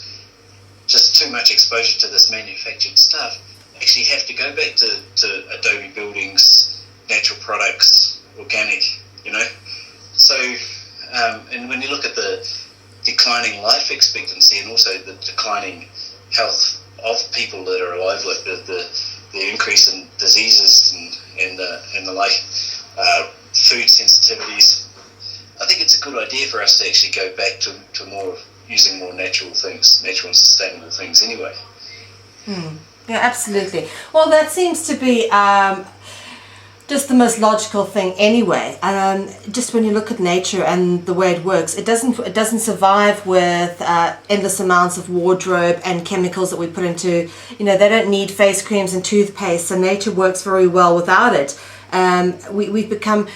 just too much exposure to this manufactured stuff, actually have to go back to adobe buildings, natural products, organic, you know. So, and when you look at the declining life expectancy and also the declining health of people that are alive, like the increase in diseases and the like, food sensitivities, I think it's a good idea for us to actually go back to more using more natural things, natural and sustainable things anyway. Yeah, absolutely. Well, that seems to be just the most logical thing anyway. Just when you look at nature and the way it works, it doesn't survive with endless amounts of wardrobe and chemicals that we put into. They don't need face creams and toothpaste, so nature works very well without it. We've become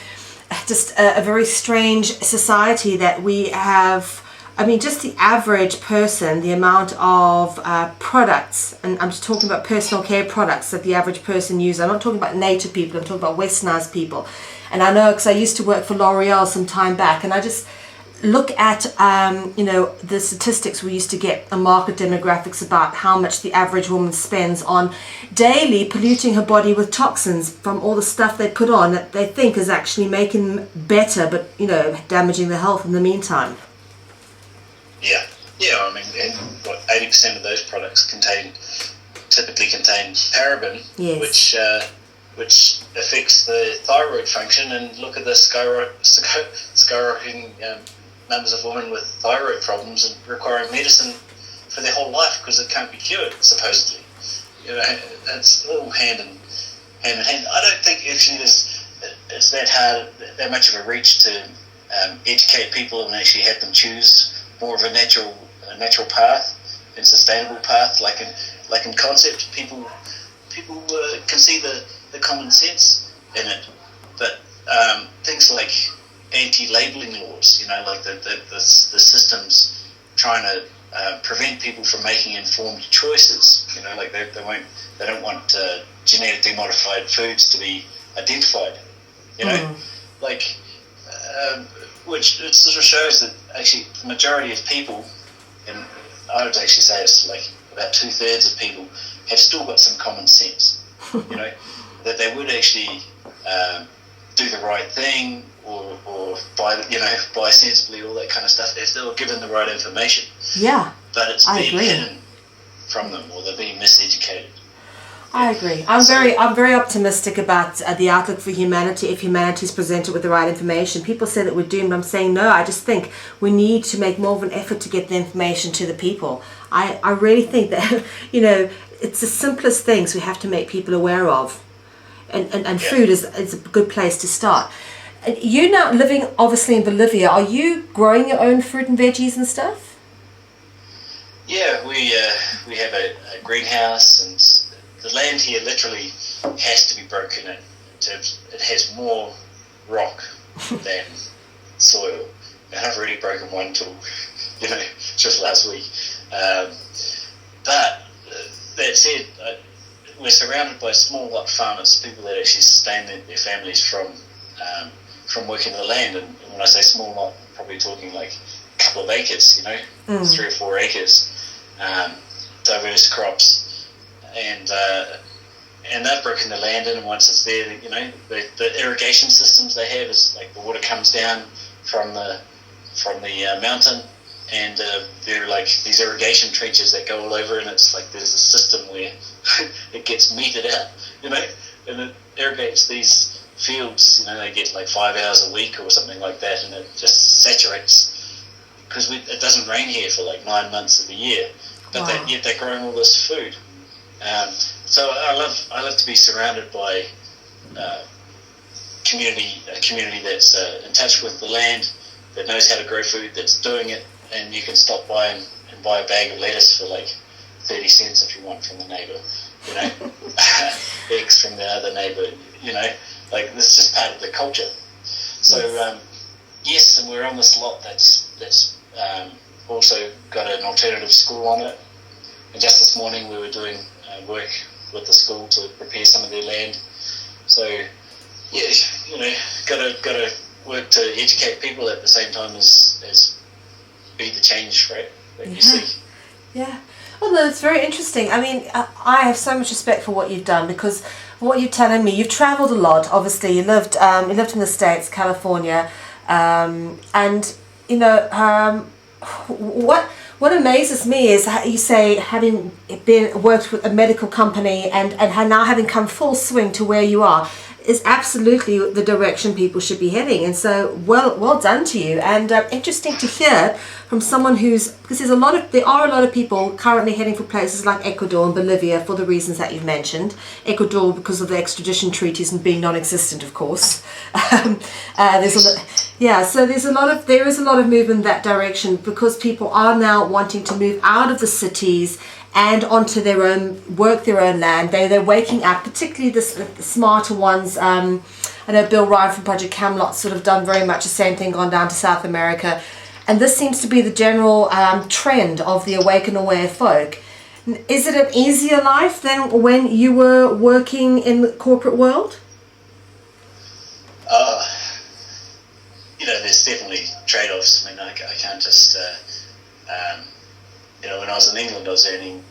just a very strange society that we have. I mean, just the average person, the amount of products, and I'm just talking about personal care products that the average person uses. I'm not talking about native people, I'm talking about westernized people. And I know, because I used to work for L'Oreal some time back, and I just look at, the statistics we used to get on market demographics about how much the average woman spends on daily polluting her body with toxins from all the stuff they put on that they think is actually making them better, but, damaging their health in the meantime. Yeah. I mean, 80% of those products typically contain paraben, yes. which affects the thyroid function. And look at the skyrocketing numbers of women with thyroid problems and requiring medicine for their whole life because it can't be cured, supposedly. It's all hand in hand. I don't think actually it's that much of a reach to educate people and actually have them choose more of a natural path and sustainable path. Like in concept, people can see the common sense in it, but things like anti-labeling laws, like the systems trying to prevent people from making informed choices. Like they don't want genetically modified foods to be identified. Which it sort of shows that actually the majority of people, and I would actually say it's like about 2/3 of people, have still got some common sense. That they would actually do the right thing or buy sensibly, all that kind of stuff, if they were given the right information. Yeah, but it's being hidden from them, or they're being miseducated. I agree. I'm very optimistic about the outlook for humanity if humanity is presented with the right information. People say that we're doomed. I'm saying no. I just think we need to make more of an effort to get the information to the people. I really think that it's the simplest things we have to make people aware of, and food is a good place to start. You're now living obviously in Bolivia. Are you growing your own fruit and veggies and stuff? Yeah, we have a greenhouse, and the land here literally has to be broken in terms. It has more rock than soil, and I've already broken one tool, just last week. But that said, we're surrounded by small lot farmers, people that actually sustain their families from working the land. And when I say small lot, I'm probably talking like a couple of acres, 3 or 4 acres, diverse crops. And they've broken the land in, and once it's there, the irrigation systems they have is like the water comes down from the mountain, and there are like these irrigation trenches that go all over, and it's like there's a system where it gets meted out, and it irrigates these fields. They get like 5 hours a week or something like that, and it just saturates because it doesn't rain here for like 9 months of the year, but yet they're growing all this food. So I love to be surrounded by a community that's in touch with the land, that knows how to grow food, that's doing it, and you can stop by and buy a bag of lettuce for like 30 cents if you want from the neighbour, eggs from the other neighbour, like this is just part of the culture. So yes, and we're on this lot that's also got an alternative school on it, and just this morning we were doing work with the school to prepare some of their land. So yeah, gotta work to educate people at the same time as be the change, right, that you see. Yeah. Well, no, it's very interesting. I mean, I have so much respect for what you've done, because what you're telling me, you've travelled a lot. Obviously, you lived in the States, California, and what amazes me is how you say, having worked with a medical company and now having come full swing to where you are. is absolutely the direction people should be heading. And so well done to you, and interesting to hear from someone because there are a lot of people currently heading for places like Ecuador and Bolivia for the reasons that you've mentioned. Ecuador because of the extradition treaties and being non-existent, of course. So there is a lot of movement in that direction because people are now wanting to move out of the cities and onto their own land. They're waking up, particularly the smarter ones. I know Bill Ryan from Project Camelot sort of done very much the same thing, gone down to South America. And this seems to be the general trend of the awake and aware folk. Is it an easier life than when you were working in the corporate world? There's definitely trade-offs. I mean, I can't just... when I was in England, I was earning,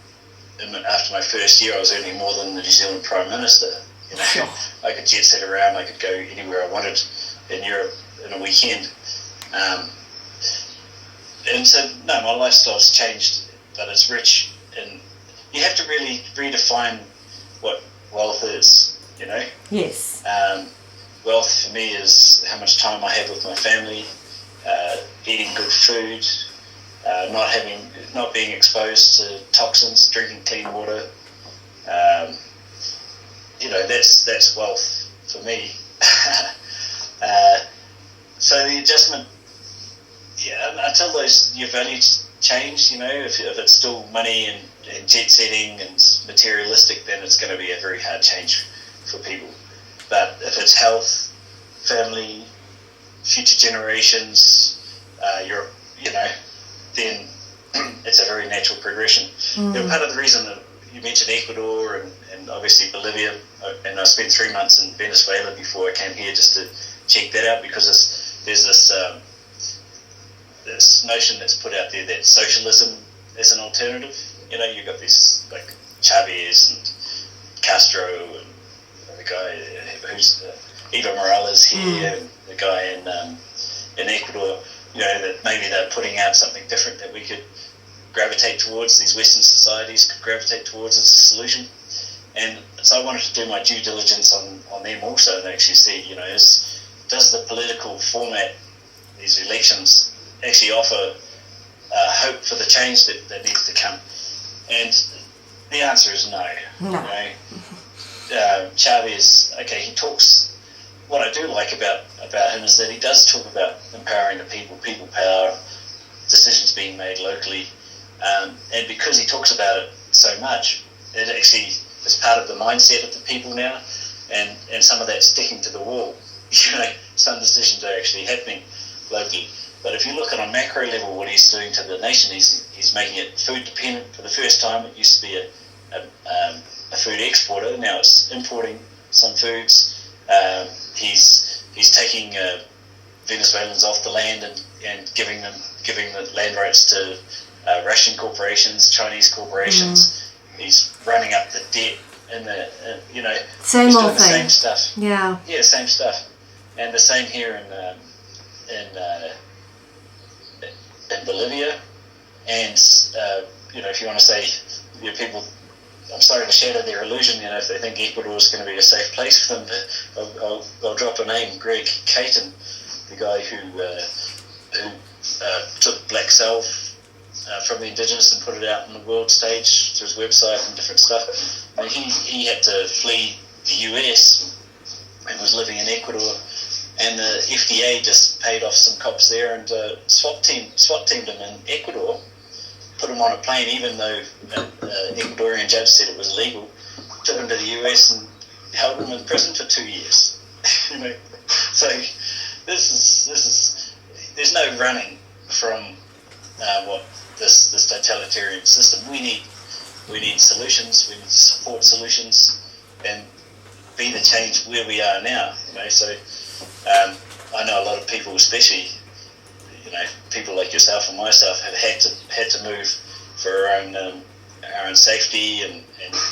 after my first year, I was earning more than the New Zealand Prime Minister. Sure. I could jet set around, I could go anywhere I wanted in Europe in a weekend. And so, no, my lifestyle's changed, but it's rich, and you have to really redefine what wealth is, Yes. Wealth for me is how much time I have with my family, eating good food, not being exposed to toxins, drinking clean water. That's wealth for me. So the adjustment, until your values change, if it's still money and jet setting and materialistic, then it's going to be a very hard change for people. But if it's health, family, future generations, then it's a very natural progression. Part of the reason that you mentioned Ecuador and obviously Bolivia, and I spent 3 months in Venezuela before I came here just to check that out, because there's this notion that's put out there that socialism is an alternative. You've got these like Chavez and Castro and the guy who's Evo Morales here, and the guy in Ecuador. That maybe they're putting out something different that we could gravitate towards, these Western societies could gravitate towards as a solution. And so I wanted to do my due diligence on them also and actually see, does the political format, these elections, actually offer hope for the change that needs to come? And the answer is no. Chavez, okay, he talks. What I do like about him is that he does talk about empowering the people power, decisions being made locally, and because he talks about it so much, it actually is part of the mindset of the people now, and some of that's sticking to the wall. Some decisions are actually happening locally. But if you look at a macro level, what he's doing to the nation, he's making it food dependent for the first time. It used to be a food exporter, now it's importing some foods. He's taking Venezuelans off the land and giving the land rights to Russian corporations, Chinese corporations. He's running up the debt and same he's old doing the thing. same stuff. Yeah, same stuff, and the same here in Bolivia, and if you want to say people. I'm sorry to shatter their illusion, if they think Ecuador is going to be a safe place for them. But I'll drop a name, Greg Caton, the guy who took black salve from the indigenous and put it out on the world stage through his website and different stuff. And he had to flee the US and was living in Ecuador. And the FDA just paid off some cops there and SWAT teamed him in Ecuador. Put him on a plane, even though Ecuadorian judge said it was illegal. Took him to the US and held him in prison for 2 years. So this is there's no running from this totalitarian system. We need solutions. We need to support solutions and be the change where we are now. So I know a lot of people, especially. People like yourself and myself have had to move for our own safety and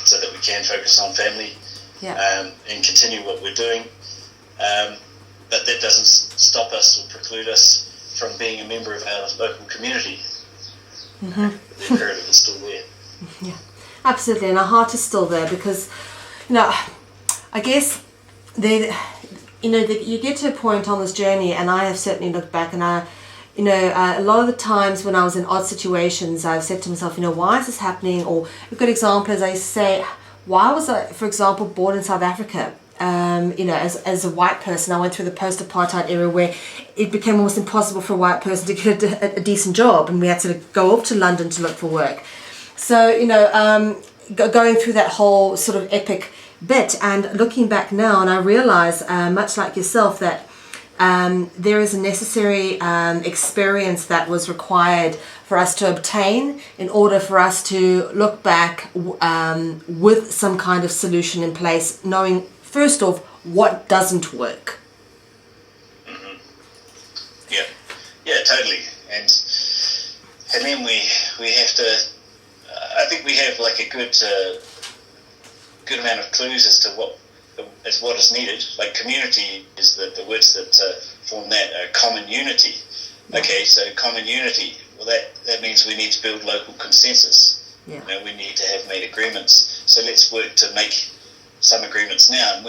so that we can focus on family and continue what we're doing. But that doesn't stop us or preclude us from being a member of our local community. The imperative is still there. Yeah, absolutely, and our heart is still there because, I guess you get to a point on this journey, and I have certainly looked back, and a lot of the times when I was in odd situations, I've said to myself, why is this happening? Or a good example is I say, why was I, for example, born in South Africa? As a white person, I went through the post-apartheid era where it became almost impossible for a white person to get a decent job, and we had to go off to London to look for work. So, going through that whole sort of epic bit, and looking back now, and I realize, much like yourself, that there is a necessary experience that was required for us to obtain in order for us to look back with some kind of solution in place, knowing first off what doesn't work. Mm-hmm. Yeah, totally. And then we have to. I think we have like a good amount of clues as to what is needed. Like community is the words that form that common unity. Okay, so common unity. Well, that means we need to build local consensus. Yeah. We need to have made agreements. So let's work to make some agreements now. And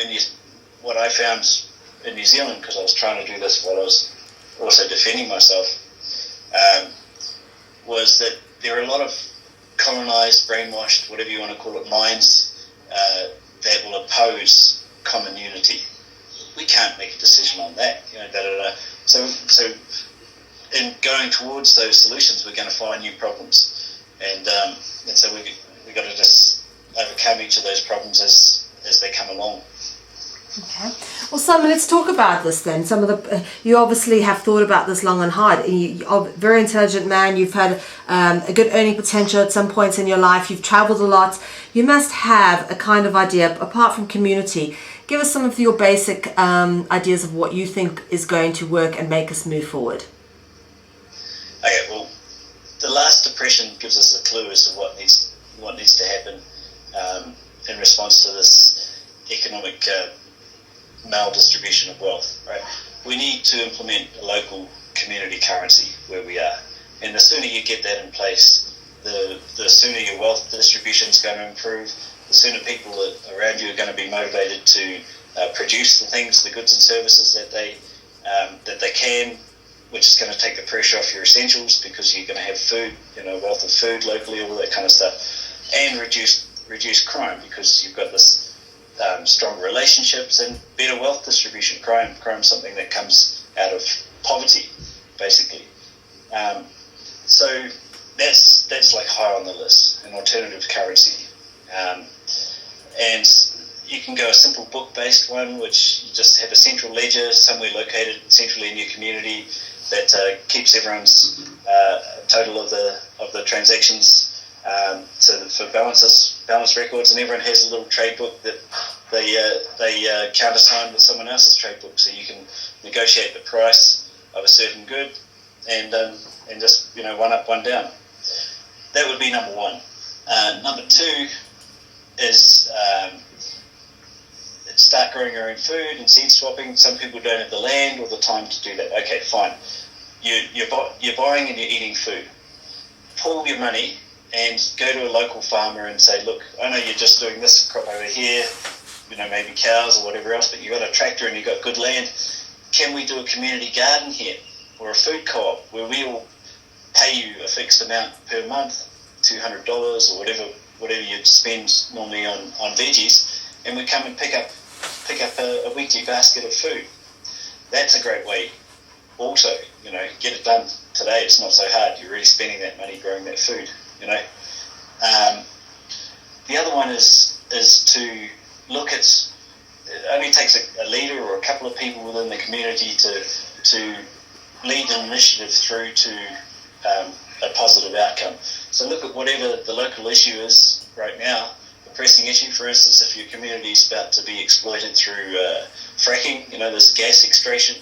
what I found in New Zealand, because I was trying to do this while I was also defending myself, was that there are a lot of colonized, brainwashed, whatever you want to call it, minds that will oppose common unity. We can't make a decision on that. So in going towards those solutions, we're going to find new problems, and so we got to just overcome each of those problems as they come along. Okay. Well, Simon, let's talk about this then. You obviously have thought about this long and hard. You're a very intelligent man. You've had a good earning potential at some points in your life. You've traveled a lot. You must have a kind of idea, apart from community. Give us some of your basic ideas of what you think is going to work and make us move forward. Okay, well, the last depression gives us a clue as to what needs to happen in response to this economic maldistribution of wealth. Right? We need to implement a local community currency where we are, and the sooner you get that in place, the sooner your wealth distribution is going to improve. The sooner people around you are going to be motivated to produce the things, the goods and services that they can, which is going to take the pressure off your essentials because you're going to have food, wealth of food locally, all that kind of stuff, and reduce crime because you've got this stronger relationships and better wealth distribution. Crime is something that comes out of poverty, basically. So that's like high on the list, an alternative currency. And you can go a simple book-based one, which you just have a central ledger somewhere located centrally in your community that keeps everyone's total of the transactions, so that for balance records, and everyone has a little trade book that they countersign with someone else's trade book, so you can negotiate the price of a certain good and just one up, one down. That would be number one. Number two is start growing your own food and seed swapping. Some people don't have the land or the time to do that. Okay, fine. You're buying and you're eating food. Pool your money and go to a local farmer and say, look, I know you're just doing this crop over here, maybe cows or whatever else, but you've got a tractor and you've got good land. Can we do a community garden here or a food co-op where we'll pay you a fixed amount per month, $200 or whatever you'd spend normally on veggies, and we come and pick up a weekly basket of food. That's a great way. Also, get it done today. It's not so hard. You're really spending that money growing that food. The other one is to look at. It only takes a leader or a couple of people within the community to lead an initiative through to a positive outcome. So look at whatever the local issue is right now. Pressing issue, for instance, if your community is about to be exploited through fracking, this gas extraction,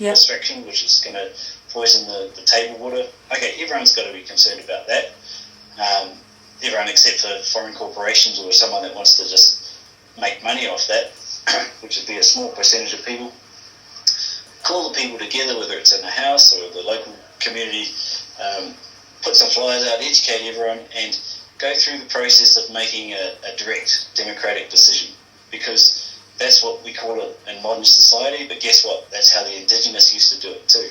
which is going to poison the table water. Okay, everyone's got to be concerned about that. Everyone except for foreign corporations or someone that wants to just make money off that, which would be a small percentage of people. Call the people together, whether it's in the house or the local community, put some flyers out, educate everyone, and go through the process of making a direct democratic decision, because that's what we call it in modern society, but guess what? That's how the indigenous used to do it too.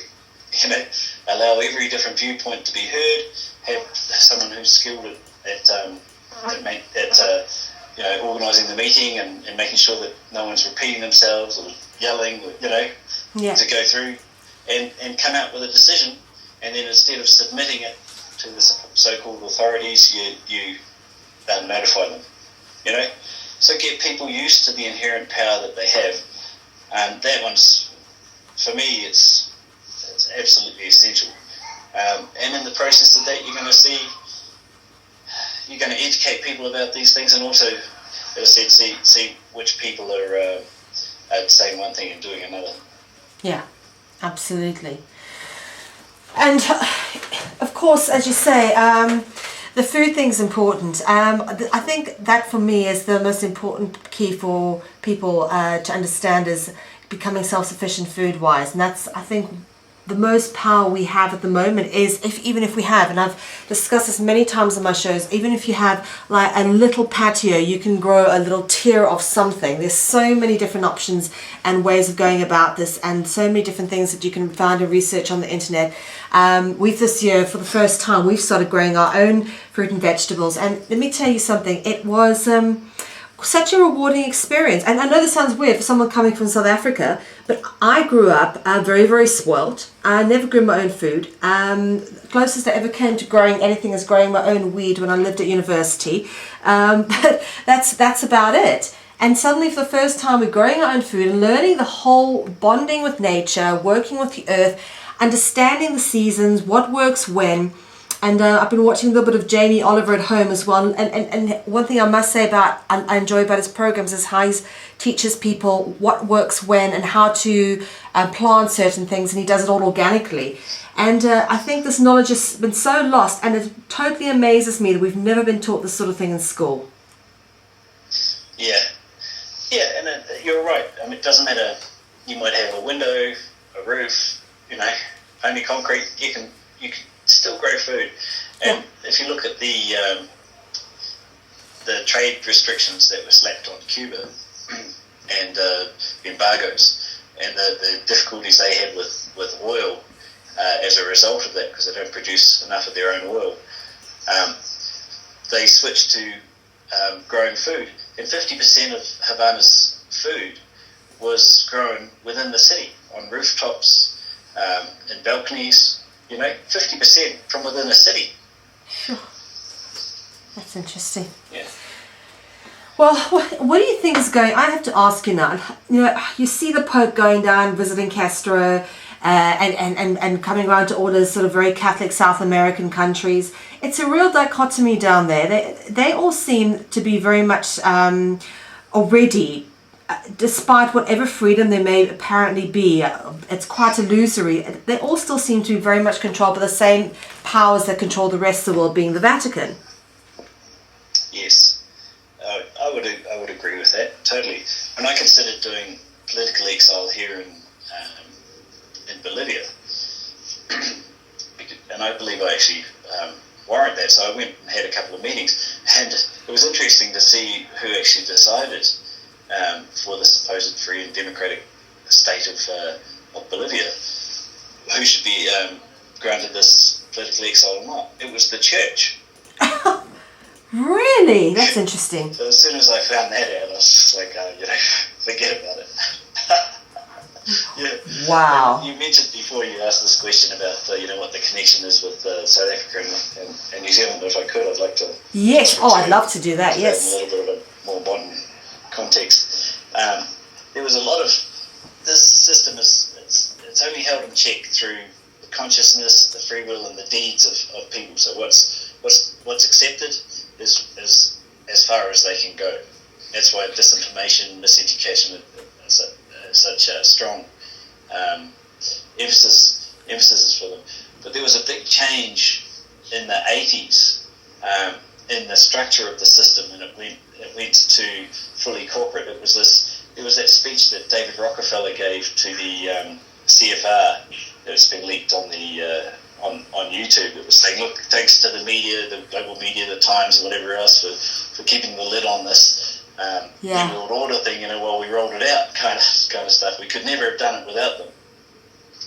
You know, allow every different viewpoint to be heard, have someone who's skilled at organising the meeting and making sure that no one's repeating themselves or yelling, or, to go through and come out with a decision. And then instead of submitting it to the so-called authorities, you notify them. So get people used to the inherent power that they have. That one's, for me, it's absolutely essential. And in the process of that, you're going to educate people about these things, and also, as I said, see which people are saying one thing and doing another. Yeah, absolutely. And of course, as you say, the food thing's important. I think that for me is the most important key for people to understand, is becoming self-sufficient food-wise. And that's, I think, the most power we have at the moment is even if we have, and I've discussed this many times on my shows, even if you have like a little patio, you can grow a little tier of something. There's so many different options and ways of going about this, and so many different things that you can find and research on the internet. We've this year, for the first time, we've started growing our own fruit and vegetables, and let me tell you something, it was such a rewarding experience. And I know this sounds weird for someone coming from South Africa, but I grew up very, very spoilt. I never grew my own food. Closest I ever came to growing anything is growing my own weed when I lived at university. But that's about it. And suddenly, for the first time, we're growing our own food and learning the whole bonding with nature, working with the earth, understanding the seasons, what works when. And I've been watching a little bit of Jamie Oliver at home as well. And one thing I must say I enjoy about his programs is how he teaches people what works when and how to plant certain things, and he does it all organically. And I think this knowledge has been so lost, and it totally amazes me that we've never been taught this sort of thing in school. Yeah, and you're right. I mean, it doesn't matter. You might have a window, a roof, only concrete. You can still grow food. And if you look at the trade restrictions that were slapped on Cuba and embargoes and the difficulties they had with oil as a result of that, because they don't produce enough of their own oil, they switched to growing food. And 50% of Havana's food was grown within the city, on rooftops, in balconies, 50% from within a city. Sure. That's interesting. Yeah. Well, what do you think is going? I have to ask you now. You see the Pope going down, visiting Castro, and coming around to all those sort of very Catholic South American countries. It's a real dichotomy down there. They all seem to be very much already, despite whatever freedom there may apparently be, it's quite illusory. They all still seem to be very much controlled by the same powers that control the rest of the world, being the Vatican. Yes, I would agree with that totally. When I considered doing political exile here in Bolivia, and I believe I actually warrant that, so I went and had a couple of meetings, and it was interesting to see who actually decided for the supposed free and democratic state of Bolivia, who should be granted this political exile or not. It was the church. Really? That's interesting. So as soon as I found that out, I was just like, forget about it. Yeah. Wow. You mentioned before, you asked this question about what the connection is with South Africa and New Zealand. If I could, I'd like to. Yes. Oh, I'd love to do that. Yes. In a little bit of a more modern context. There was a lot of this system it's only held in check through the consciousness, the free will, and the deeds of people. So what's accepted is as far as they can go. That's why disinformation, miseducation is such a strong emphasis for them. But there was a big change in the 80s in the structure of the system, and it went to fully corporate. It was that speech that David Rockefeller gave to the CFR that's been leaked on the on YouTube. It was saying, look, thanks to the media, the global media, the Times, and whatever else for keeping the lid on this. Yeah. New World Order thing, while we rolled it out, kind of stuff. We could never have done it without them.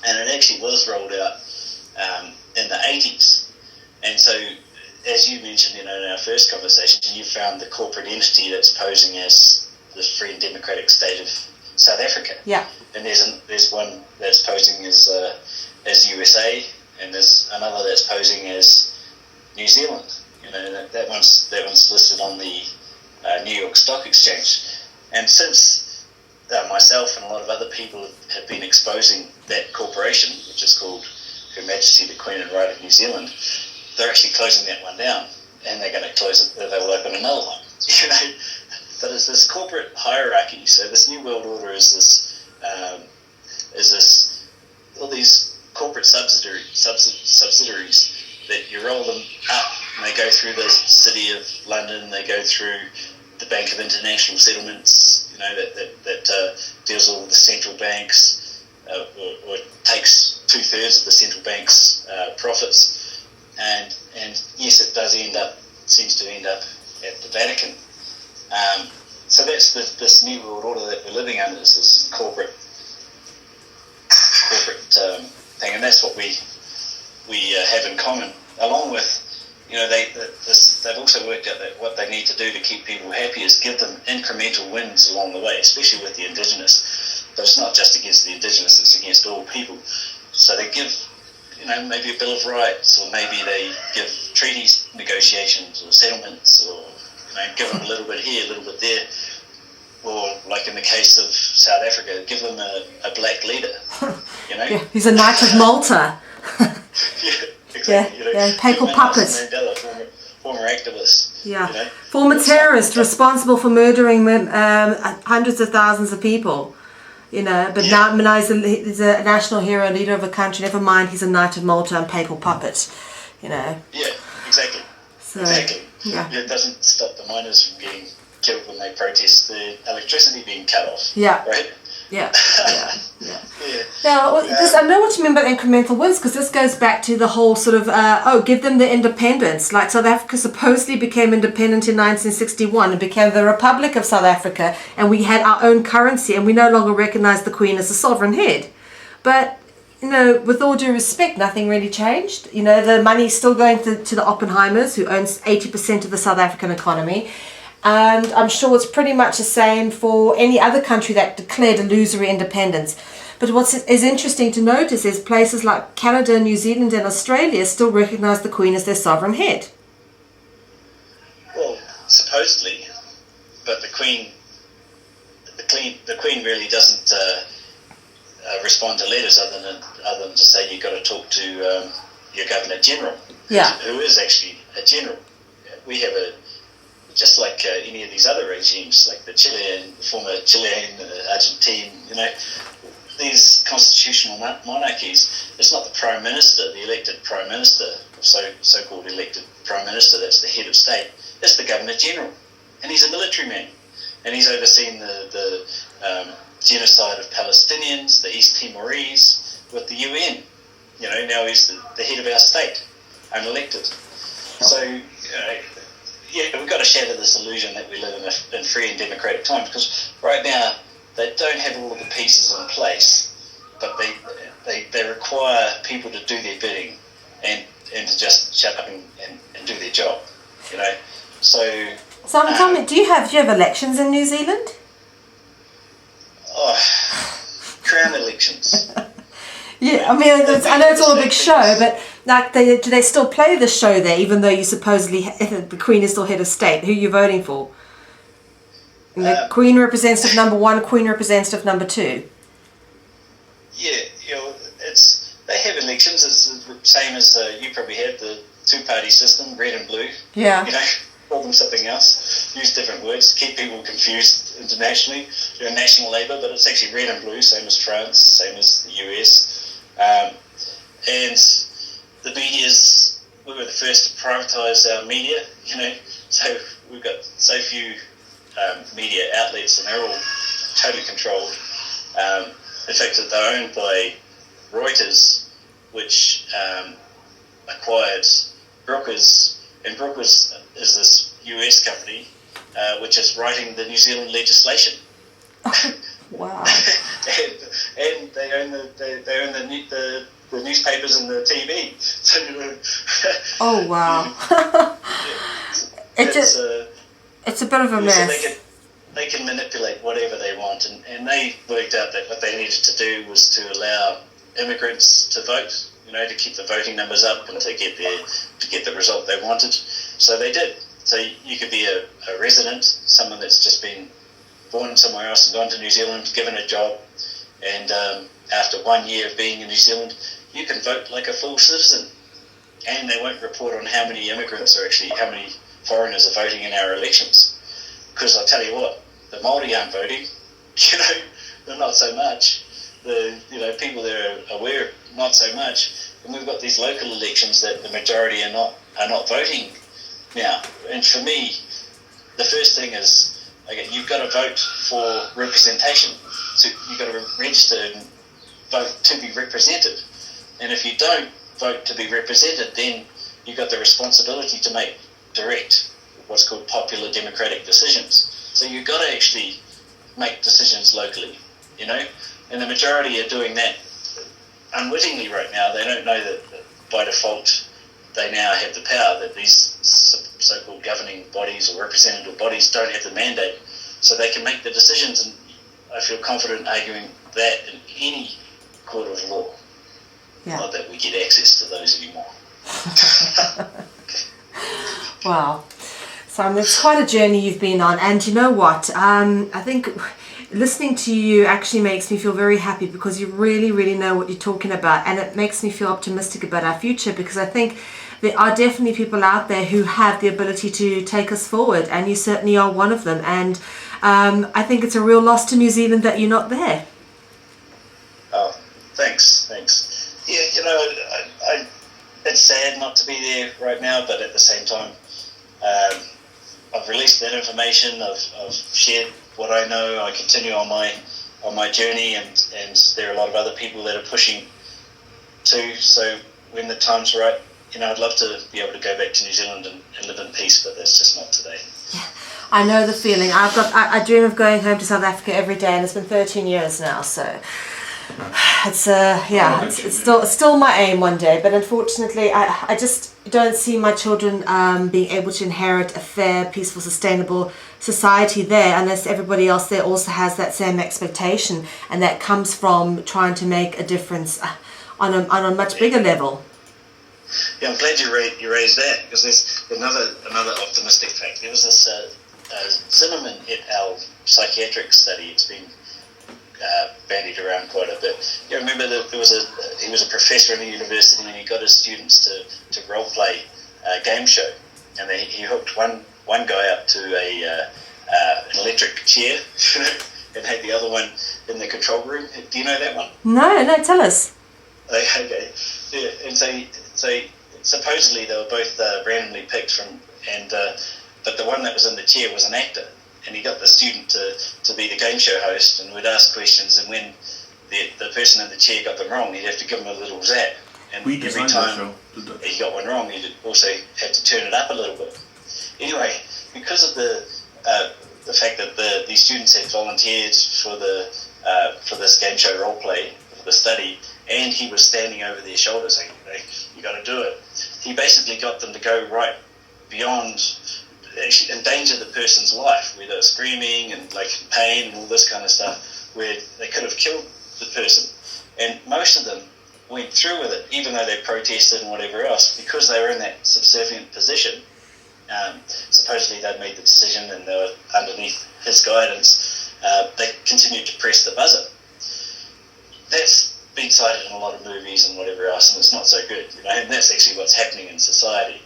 And it actually was rolled out in the 80s. And so, as you mentioned, in our first conversation, you found the corporate entity that's posing as the free and democratic state of South Africa. Yeah. And there's one that's posing as USA, and there's another that's posing as New Zealand. That one's listed on the New York Stock Exchange. And since myself and a lot of other people have been exposing that corporation, which is called Her Majesty the Queen and Right of New Zealand, they're actually closing that one down, and they're going to close it. They'll open another one. But it's this corporate hierarchy. So this New World Order is this all these corporate subsidiaries that you roll them up, and they go through the City of London. They go through the Bank of International Settlements. That deals with all the central banks, or takes 2/3 of the central bank's profits. And yes, it does seems to end up at the Vatican. So that's this New World Order that we're living under, is this corporate thing, and that's what we have in common. Along with, they've also worked out that what they need to do to keep people happy is give them incremental wins along the way, especially with the Indigenous. But it's not just against the Indigenous; it's against all people. So they give, maybe a Bill of Rights, or maybe they give treaties, negotiations, or settlements, or give them a little bit here, a little bit there. Or, like in the case of South Africa, give them a black leader, Yeah, he's a Knight of Malta. Yeah, exactly. Papal puppet. Mandela, former activist. Yeah, former terrorist responsible for murdering hundreds of thousands of people. But now he's a national hero, leader of a country. Never mind, he's a Knight of Malta and papal puppet. Yeah, exactly. Exactly. Yeah. It doesn't stop the miners from getting killed when they protest the electricity being cut off. Yeah. Right? Yeah. Now, I know what you mean by incremental wins, because this goes back to the whole sort of, give them the independence. Like South Africa supposedly became independent in 1961 and became the Republic of South Africa, and we had our own currency, and we no longer recognize the Queen as the sovereign head. But, with all due respect, nothing really changed. The money's still going to the Oppenheimers, who owns 80% of the South African economy. And I'm sure it's pretty much the same for any other country that declared illusory independence. But what is interesting to notice is places like Canada, New Zealand and Australia still recognise the Queen as their sovereign head. Well, supposedly, but the Queen really doesn't respond to letters other than to say you've got to talk to your Governor General, who is actually a general. We have just like any of these other regimes, like the former Chilean, Argentine, these constitutional monarchies, it's not the Prime Minister, the elected Prime Minister, so-called elected Prime Minister, that's the head of state. It's the Governor General, and he's a military man, and he's overseen the genocide of Palestinians, the East Timorese, with the UN. Now he's the head of our state, unelected. So, we've got to shatter this illusion that we live in free and democratic times, because right now they don't have all of the pieces in place, but they require people to do their bidding and to just shut up and do their job, So Simon, tell me, do you have elections in New Zealand? Crown elections. Yeah, I mean, I know it's all a big show, but do they still play the show there, even though you supposedly the Queen is still head of state? Who are you voting for? Queen representative number 1, Queen representative number 2. Yeah, they have elections. It's the same as you probably have, the 2-party system, red and blue. Yeah. Call them something else. Use different words. Keep people confused internationally. National Labour, but it's actually red and blue, same as France, same as the US. And the media's, we were the first to privatise our media, so we've got so few media outlets, and they're all totally controlled. In fact, they're owned by Reuters, which acquired Brookers, and Brookers is this US company which is writing the New Zealand legislation. Wow. and they own the newspapers and the TV. So, Oh wow. It's a bit of a mess. So they can manipulate whatever they want, and they worked out that what they needed to do was to allow immigrants to vote, to keep the voting numbers up and to get the result they wanted. So they did. So you could be a resident, someone that's just been born somewhere else and gone to New Zealand, given a job, and after 1 year of being in New Zealand, you can vote like a full citizen. And they won't report on how many how many foreigners are voting in our elections. Because I'll tell you what, the Maori aren't voting, they're not so much. The people that are aware, not so much. And we've got these local elections that the majority are not voting now. And for me, the first thing is, you've got to vote for representation. So you've got to register and vote to be represented. And if you don't vote to be represented, then you've got the responsibility to make direct, what's called popular democratic decisions. So you've got to actually make decisions locally, and the majority are doing that unwittingly right now. They don't know that by default they now have the power, that these so-called governing bodies or representative bodies don't have the mandate, so they can make the decisions, and I feel confident arguing that in any court of law. Yeah. Not that we get access to those anymore. Wow. Simon, it's quite a journey you've been on, and you know what? I think listening to you actually makes me feel very happy, because you really, really know what you're talking about, and it makes me feel optimistic about our future, because I think there are definitely people out there who have the ability to take us forward, and you certainly are one of them. And I think it's a real loss to New Zealand that you're not there. Oh, thanks. Yeah, it's sad not to be there right now, but at the same time, I've released that information. I've shared what I know. I continue on my journey, and there are a lot of other people that are pushing too. So when the time's right, I'd love to be able to go back to New Zealand and live in peace, but that's just not today. Yeah, I know the feeling. I dream of going home to South Africa every day, and it's been 13 years now. So it's it's still my aim one day. But unfortunately, I just don't see my children being able to inherit a fair, peaceful, sustainable society there, unless everybody else there also has that same expectation, and that comes from trying to make a difference on a much bigger level. Yeah, I'm glad you raised that, because there's another optimistic fact. There was this Zimmerman et al. Psychiatric study. It's been bandied around quite a bit. You remember that he was a professor in a university, and he got his students to role play a game show, and he hooked one guy up to an electric chair and had the other one in the control room. Do you know that one? No, tell us. Okay, yeah, and so supposedly they were both randomly picked but the one that was in the chair was an actor, and he got the student to be the game show host, and would ask questions, and when the person in the chair got them wrong, he'd have to give them a little zap, and every time he got one wrong, he'd also have to turn it up a little bit. Anyway, because of the fact that these students had volunteered for this game show role play, for the study, and he was standing over their shoulders saying, you got to do it. He basically got them to go right beyond, actually endanger the person's life, where they were screaming and pain and all this kind of stuff, where they could have killed the person. And most of them went through with it, even though they protested and whatever else, because they were in that subservient position. Supposedly they'd made the decision, and they were underneath his guidance. They continued to press the buzzer. That's been cited in a lot of movies and whatever else, and it's not so good, and that's actually what's happening in society.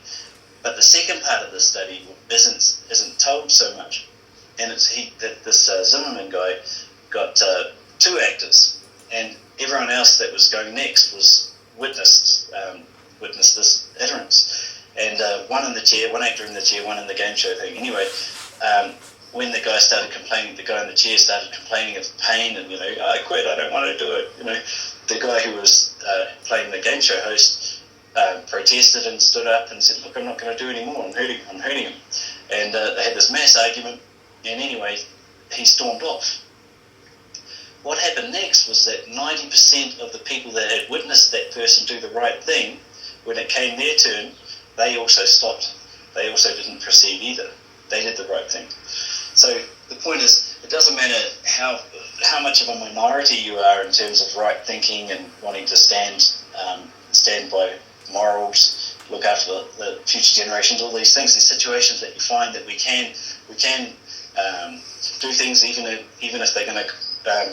But the second part of the study isn't told so much, and it's this Zimmerman guy got 2 actors, and everyone else that was going next was witnessed this utterance, and one in the chair, one actor in the chair, one in the game show thing. Anyway, when the guy started complaining, the guy in the chair started complaining of pain, and I quit, I don't want to do it. The guy who was playing the game show host protested and stood up and said, look, I'm not going to do any more, I'm hurting him. And they had this mass argument, and anyway, he stormed off. What happened next was that 90% of the people that had witnessed that person do the right thing, when it came their turn, they also stopped. They also didn't proceed either. They did the right thing. So the point is, it doesn't matter how much of a minority you are in terms of right thinking and wanting to stand by morals, look after the future generations, all these things, these situations that you find that we can do things even if they're going to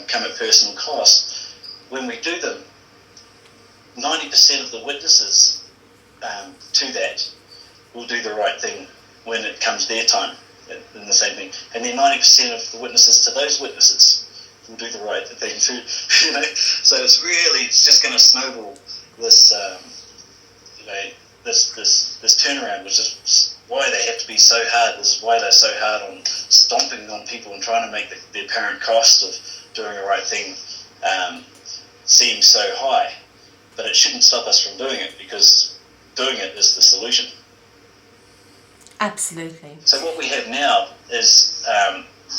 come at personal cost. When we do them, 90% of the witnesses to that will do the right thing when it comes their time in the same thing. And then 90% of the witnesses to those witnesses will do the right thing too. So it's just going to snowball this this turnaround, which is why they have to be so hard. This is why they're so hard on stomping on people and trying to make the apparent cost of doing the right thing seem so high. But it shouldn't stop us from doing it, because doing it is the solution. Absolutely. So what we have now is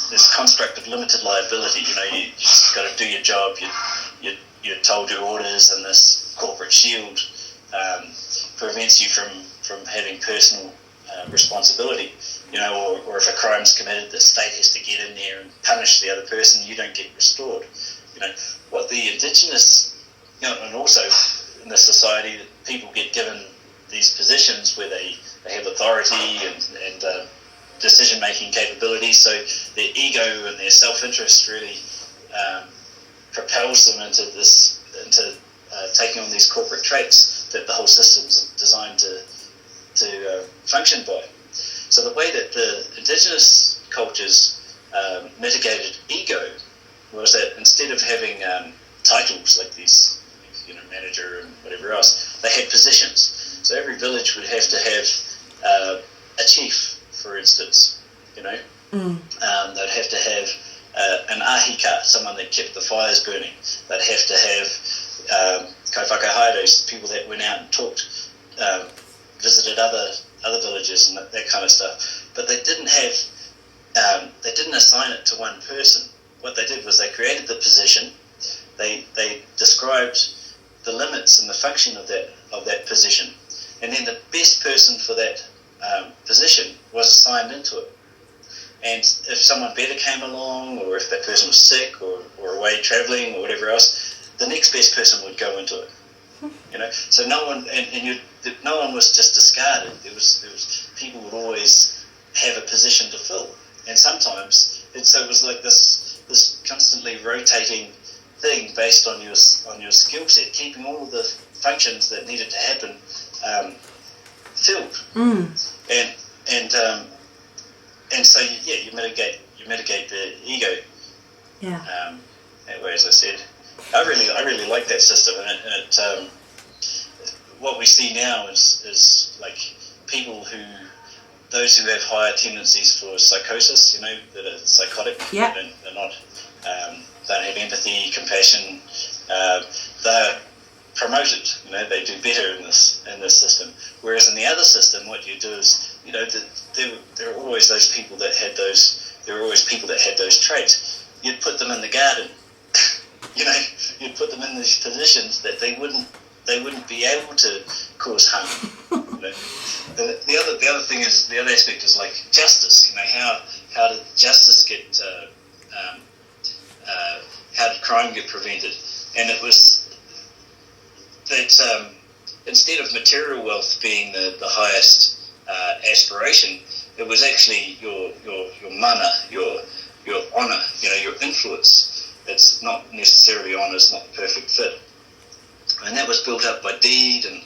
this construct of limited liability. You just got to do your job. You're told your orders, and this corporate shield prevents you from having personal responsibility. Or if a crime's committed, the state has to get in there and punish the other person. You don't get restored. What the indigenous, and also in this society, people get given these positions where they have authority and decision-making capabilities, so their ego and their self-interest really propels them into taking on these corporate traits that the whole system's designed to function by. So the way that the indigenous cultures mitigated ego was that instead of having titles like these, manager and whatever else, they had positions. So every village would have to have a chief, for instance. They'd have to have an ahika, someone that kept the fires burning. They'd have to have kaiwhakahairos, people that went out and talked, visited other villages and that kind of stuff. But they didn't assign it to one person. What they did was they created the position. They described the limits and the function of that position, and then the best person for that position was assigned into it. And if someone better came along, or if that person was sick or away travelling or whatever else, the next best person would go into it. So no one no one was just discarded. There was people would always have a position to fill, and sometimes it was like this constantly rotating thing based on your skill set, keeping all of the functions that needed to happen filled. And so you mitigate the ego. Yeah. That way, as I said, I really like that system, and it what we see now is like those who have higher tendencies for psychosis, that are psychotic, yeah. they're not, don't have empathy, compassion, they're promoted. They do better in this system. Whereas in the other system, what you do is, there are always those people that had those. There are always people that had those traits. You'd put them in the garden. You'd put them in these positions that they wouldn't be able to cause harm. The other thing is, the other aspect is like justice. How did justice get? How did crime get prevented? And it was that instead of material wealth being the highest aspiration, it was actually your mana, your honour, your influence. It's not necessarily honour, it's not the perfect fit. And that was built up by deed and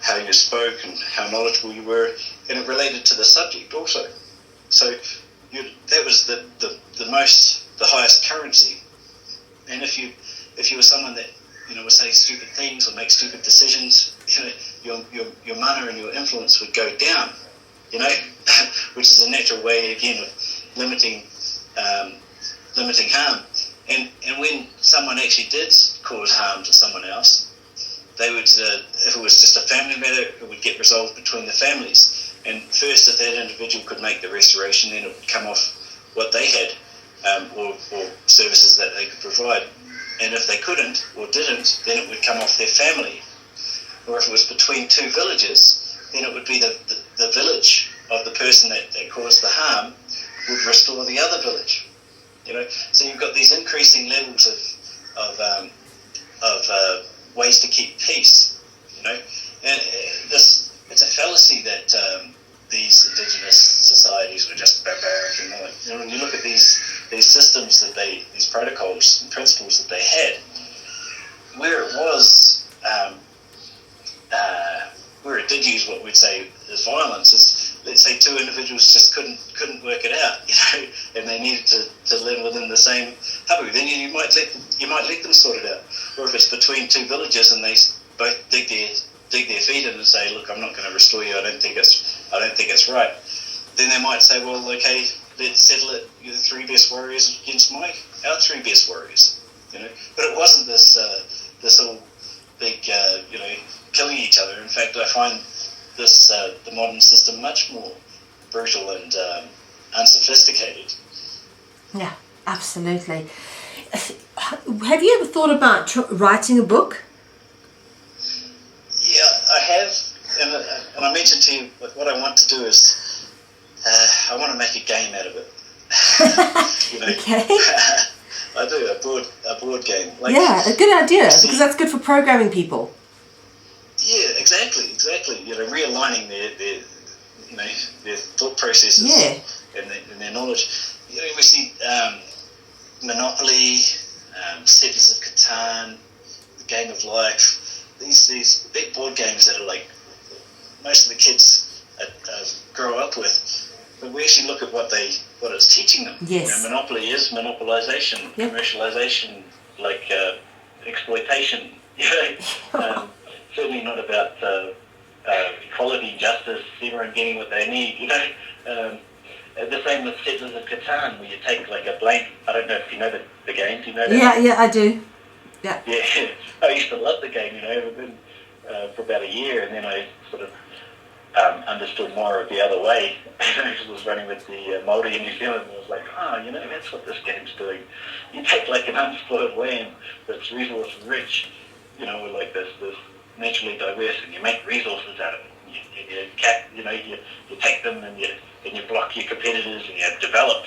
how you spoke and how knowledgeable you were, and it related to the subject also. So that was the highest currency. And if you were someone that would say stupid things or make stupid decisions, your mana and your influence would go down. Which is a natural way again of limiting harm. And when someone actually did cause harm to someone else, they would, if it was just a family matter, it would get resolved between the families. And first, if that individual could make the restoration, then it would come off what they had, or services that they could provide. And if they couldn't or didn't, then it would come off their family. Or if it was between two villages, then it would be the village of the person that caused the harm would restore the other village. So you've got these increasing levels of ways to keep peace. And it's a fallacy that these indigenous societies were just barbaric and when you look at these systems these protocols and principles that they had, where it was where it did use what we'd say is violence is, let's say two individuals just couldn't work it out, and they needed to live within the same hapu, then you might let them sort it out. Or if it's between two villages and they both dig their feet in and say, look, I'm not going to restore you, I don't think it's right, then they might say, well, okay, let's settle it, you're the three best warriors against our three best warriors, But it wasn't this all big, killing each other. In fact, I find this the modern system much more brutal and unsophisticated. Yeah, absolutely. Have you ever thought about writing a book? Yeah, I have, and I mentioned to you what I want to do is I want to make a game out of it. Okay. I do a board game. Yeah, a good idea, because that's good for programming people. Yeah, exactly. Realigning their thought processes and their knowledge. We see Monopoly, Settlers of Catan, The Game of Life. These big board games that are most of the kids grow up with. But we actually look at what it's teaching them. Yes. Monopoly is monopolization, commercialization, exploitation. Certainly not about equality, justice, everyone getting what they need. The same with Settlers of Catan, where you take a blank. I don't know if you know the game. Do you know that? Yeah, I do. Yeah. Yeah. I used to love the game. For about a year, and then I sort of understood more of the other way. I was running with the Maori in New Zealand, and I was like, that's what this game's doing. You take an unspoiled land that's resource rich, with this naturally diverse, and you make resources out of it. You take them and you block your competitors and you develop.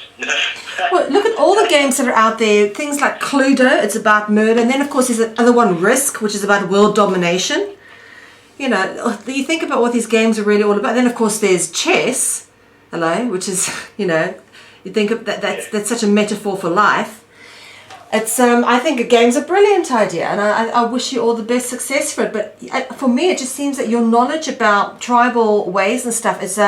Well, look at all the games that are out there. Things like Cluedo, it's about murder, and then of course there's another one, Risk, which is about world domination. You think about what these games are really all about. Then, of course, there's chess, which is, you think of that's such a metaphor for life. It's, I think a game's a brilliant idea, and I wish you all the best success for it. But for me, it just seems that your knowledge about tribal ways and stuff is,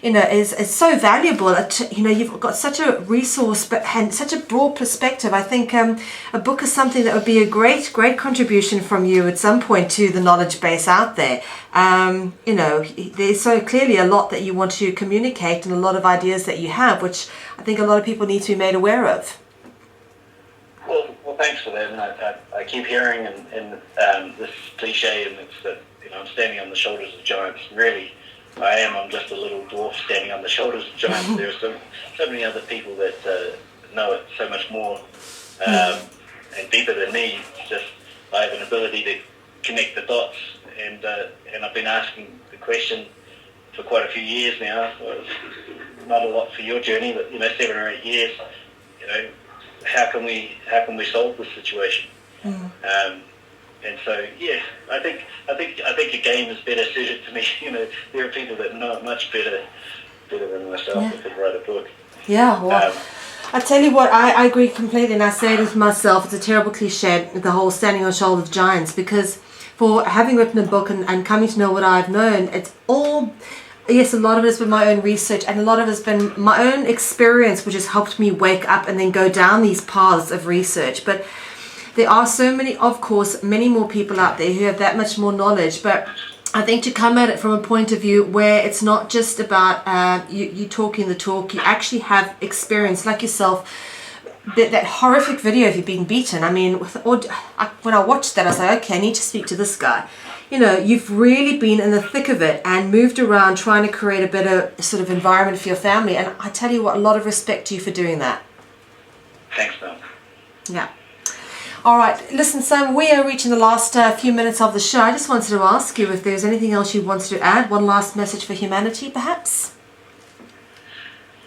is so valuable. You've got such a resource, and such a broad perspective. I think a book is something that would be a great contribution from you at some point to the knowledge base out there. There's so clearly a lot that you want to communicate and a lot of ideas that you have, which I think a lot of people need to be made aware of. Well, thanks for that. And I keep hearing this cliche, and it's that I'm standing on the shoulders of giants. Really, I am. I'm just a little dwarf standing on the shoulders of giants. There are so many other people that know it so much more and deeper than me. It's just I have an ability to connect the dots, and I've been asking the question for quite a few years now. Not a lot for your journey, but 7 or 8 years. How can we solve this situation? And so, yeah, I think a game is better suited to me. There are people that know it much better than myself that could write a book. Yeah, well, I tell you what, I agree completely, and I say it to myself, it's a terrible cliche, the whole standing on shoulders of giants, because for having written a book and coming to know what I've known, it's all... Yes, a lot of it has been my own research, and a lot of it has been my own experience, which has helped me wake up and then go down these paths of research. But there are so many, of course, many more people out there who have that much more knowledge. But I think to come at it from a point of view where it's not just about you talking the talk, you actually have experience, like yourself. That horrific video of you being beaten. I mean, when I watched that, I was like, okay, I need to speak to this guy. you've really been in the thick of it and moved around trying to create a better sort of environment for your family. And I tell you what, a lot of respect to you for doing that. Thanks, Mel. Yeah. All right. Listen, Sam, we are reaching the last few minutes of the show. I just wanted to ask you if there's anything else you wanted to add. One last message for humanity, perhaps?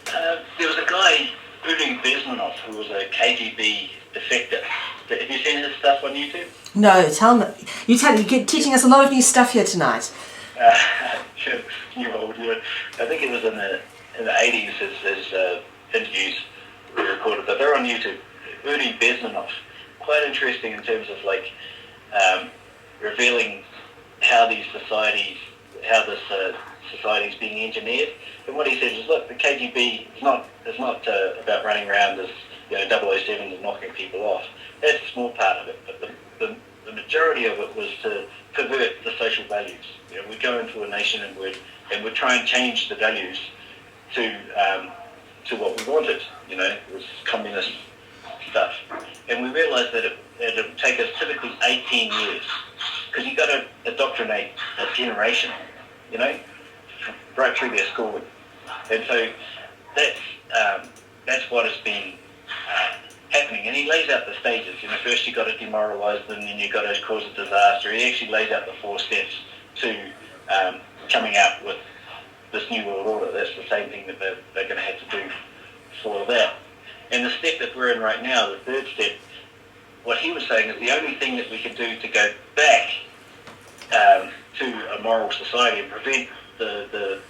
There was a guy, Uri Bezmenov, who was a KGB defector. Have you seen his stuff on YouTube? No, tell me. You're teaching us a lot of new stuff here tonight. New old. I think it was in the 80s. His interviews were recorded, but they're on YouTube. Uri Bezmenov, quite interesting in terms of revealing how this society is being engineered. And what he says is, look, the KGB is not about running around as 007s and knocking people off. That's a small part of it, but the majority of it was to pervert the social values. We go into a nation and we try and change the values to what we wanted. It was communist stuff, and we realised that it would take us typically 18 years, because you've got to indoctrinate a generation, right through their schooling. And so that's what has been happening. And he lays out the stages. First you've got to demoralise them, then you've got to cause a disaster. He actually lays out the 4 steps to coming out with this new world order. That's the same thing that they're going to have to do for that. And the step that we're in right now, the 3rd step, what he was saying is the only thing that we can do to go back to a moral society and prevent the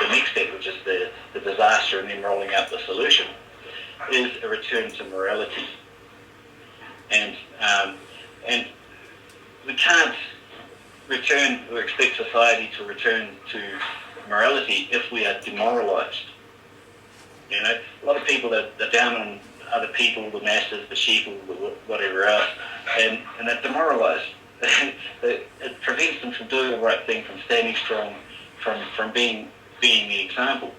next step, which is the disaster and then rolling out the solution, is a return to morality. And we can't return or expect society to return to morality if we are demoralised. A lot of people are down on other people, the masters, the sheep, or whatever else, and they're demoralised. It prevents them from doing the right thing, from standing strong, from being the example.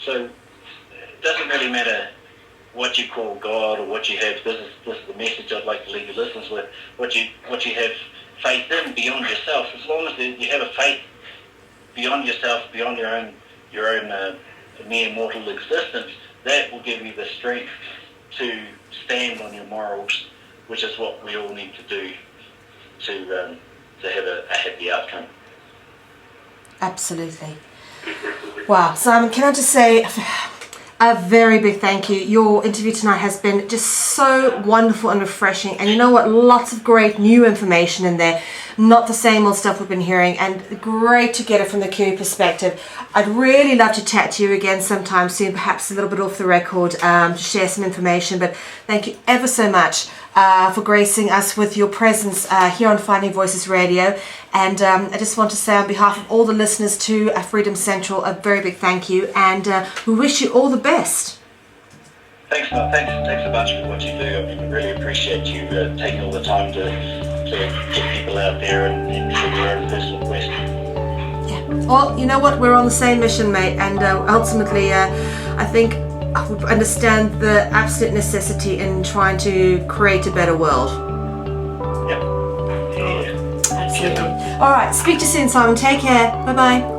So it doesn't really matter what you call God or what you have. This is the message I'd like to leave your listeners with. What you have faith in beyond yourself. As long as you have a faith beyond yourself, beyond your own mere mortal existence, that will give you the strength to stand on your morals, which is what we all need to do to have a happy outcome. Absolutely. Wow, Simon, can I just say a very big thank you. Your interview tonight has been just so wonderful and refreshing, and you know what, lots of great new information in there, not the same old stuff we've been hearing, and great to get it from the Kiwi perspective. I'd really love to chat to you again sometime soon, perhaps a little bit off the record, to share some information, but thank you ever so much for gracing us with your presence here on Finding Voices Radio. And I just want to say on behalf of all the listeners to Freedom Central, a very big thank you, and we wish you all the best. Thanks, Mel. Thanks a bunch for what you do. I really appreciate you taking all the time to get people out there and for your own personal quest. Yeah. Well, you know what? We're on the same mission, mate, and ultimately, I think we understand the absolute necessity in trying to create a better world. Yeah. Absolutely. All right. Speak to you soon, Simon. Take care. Bye-bye.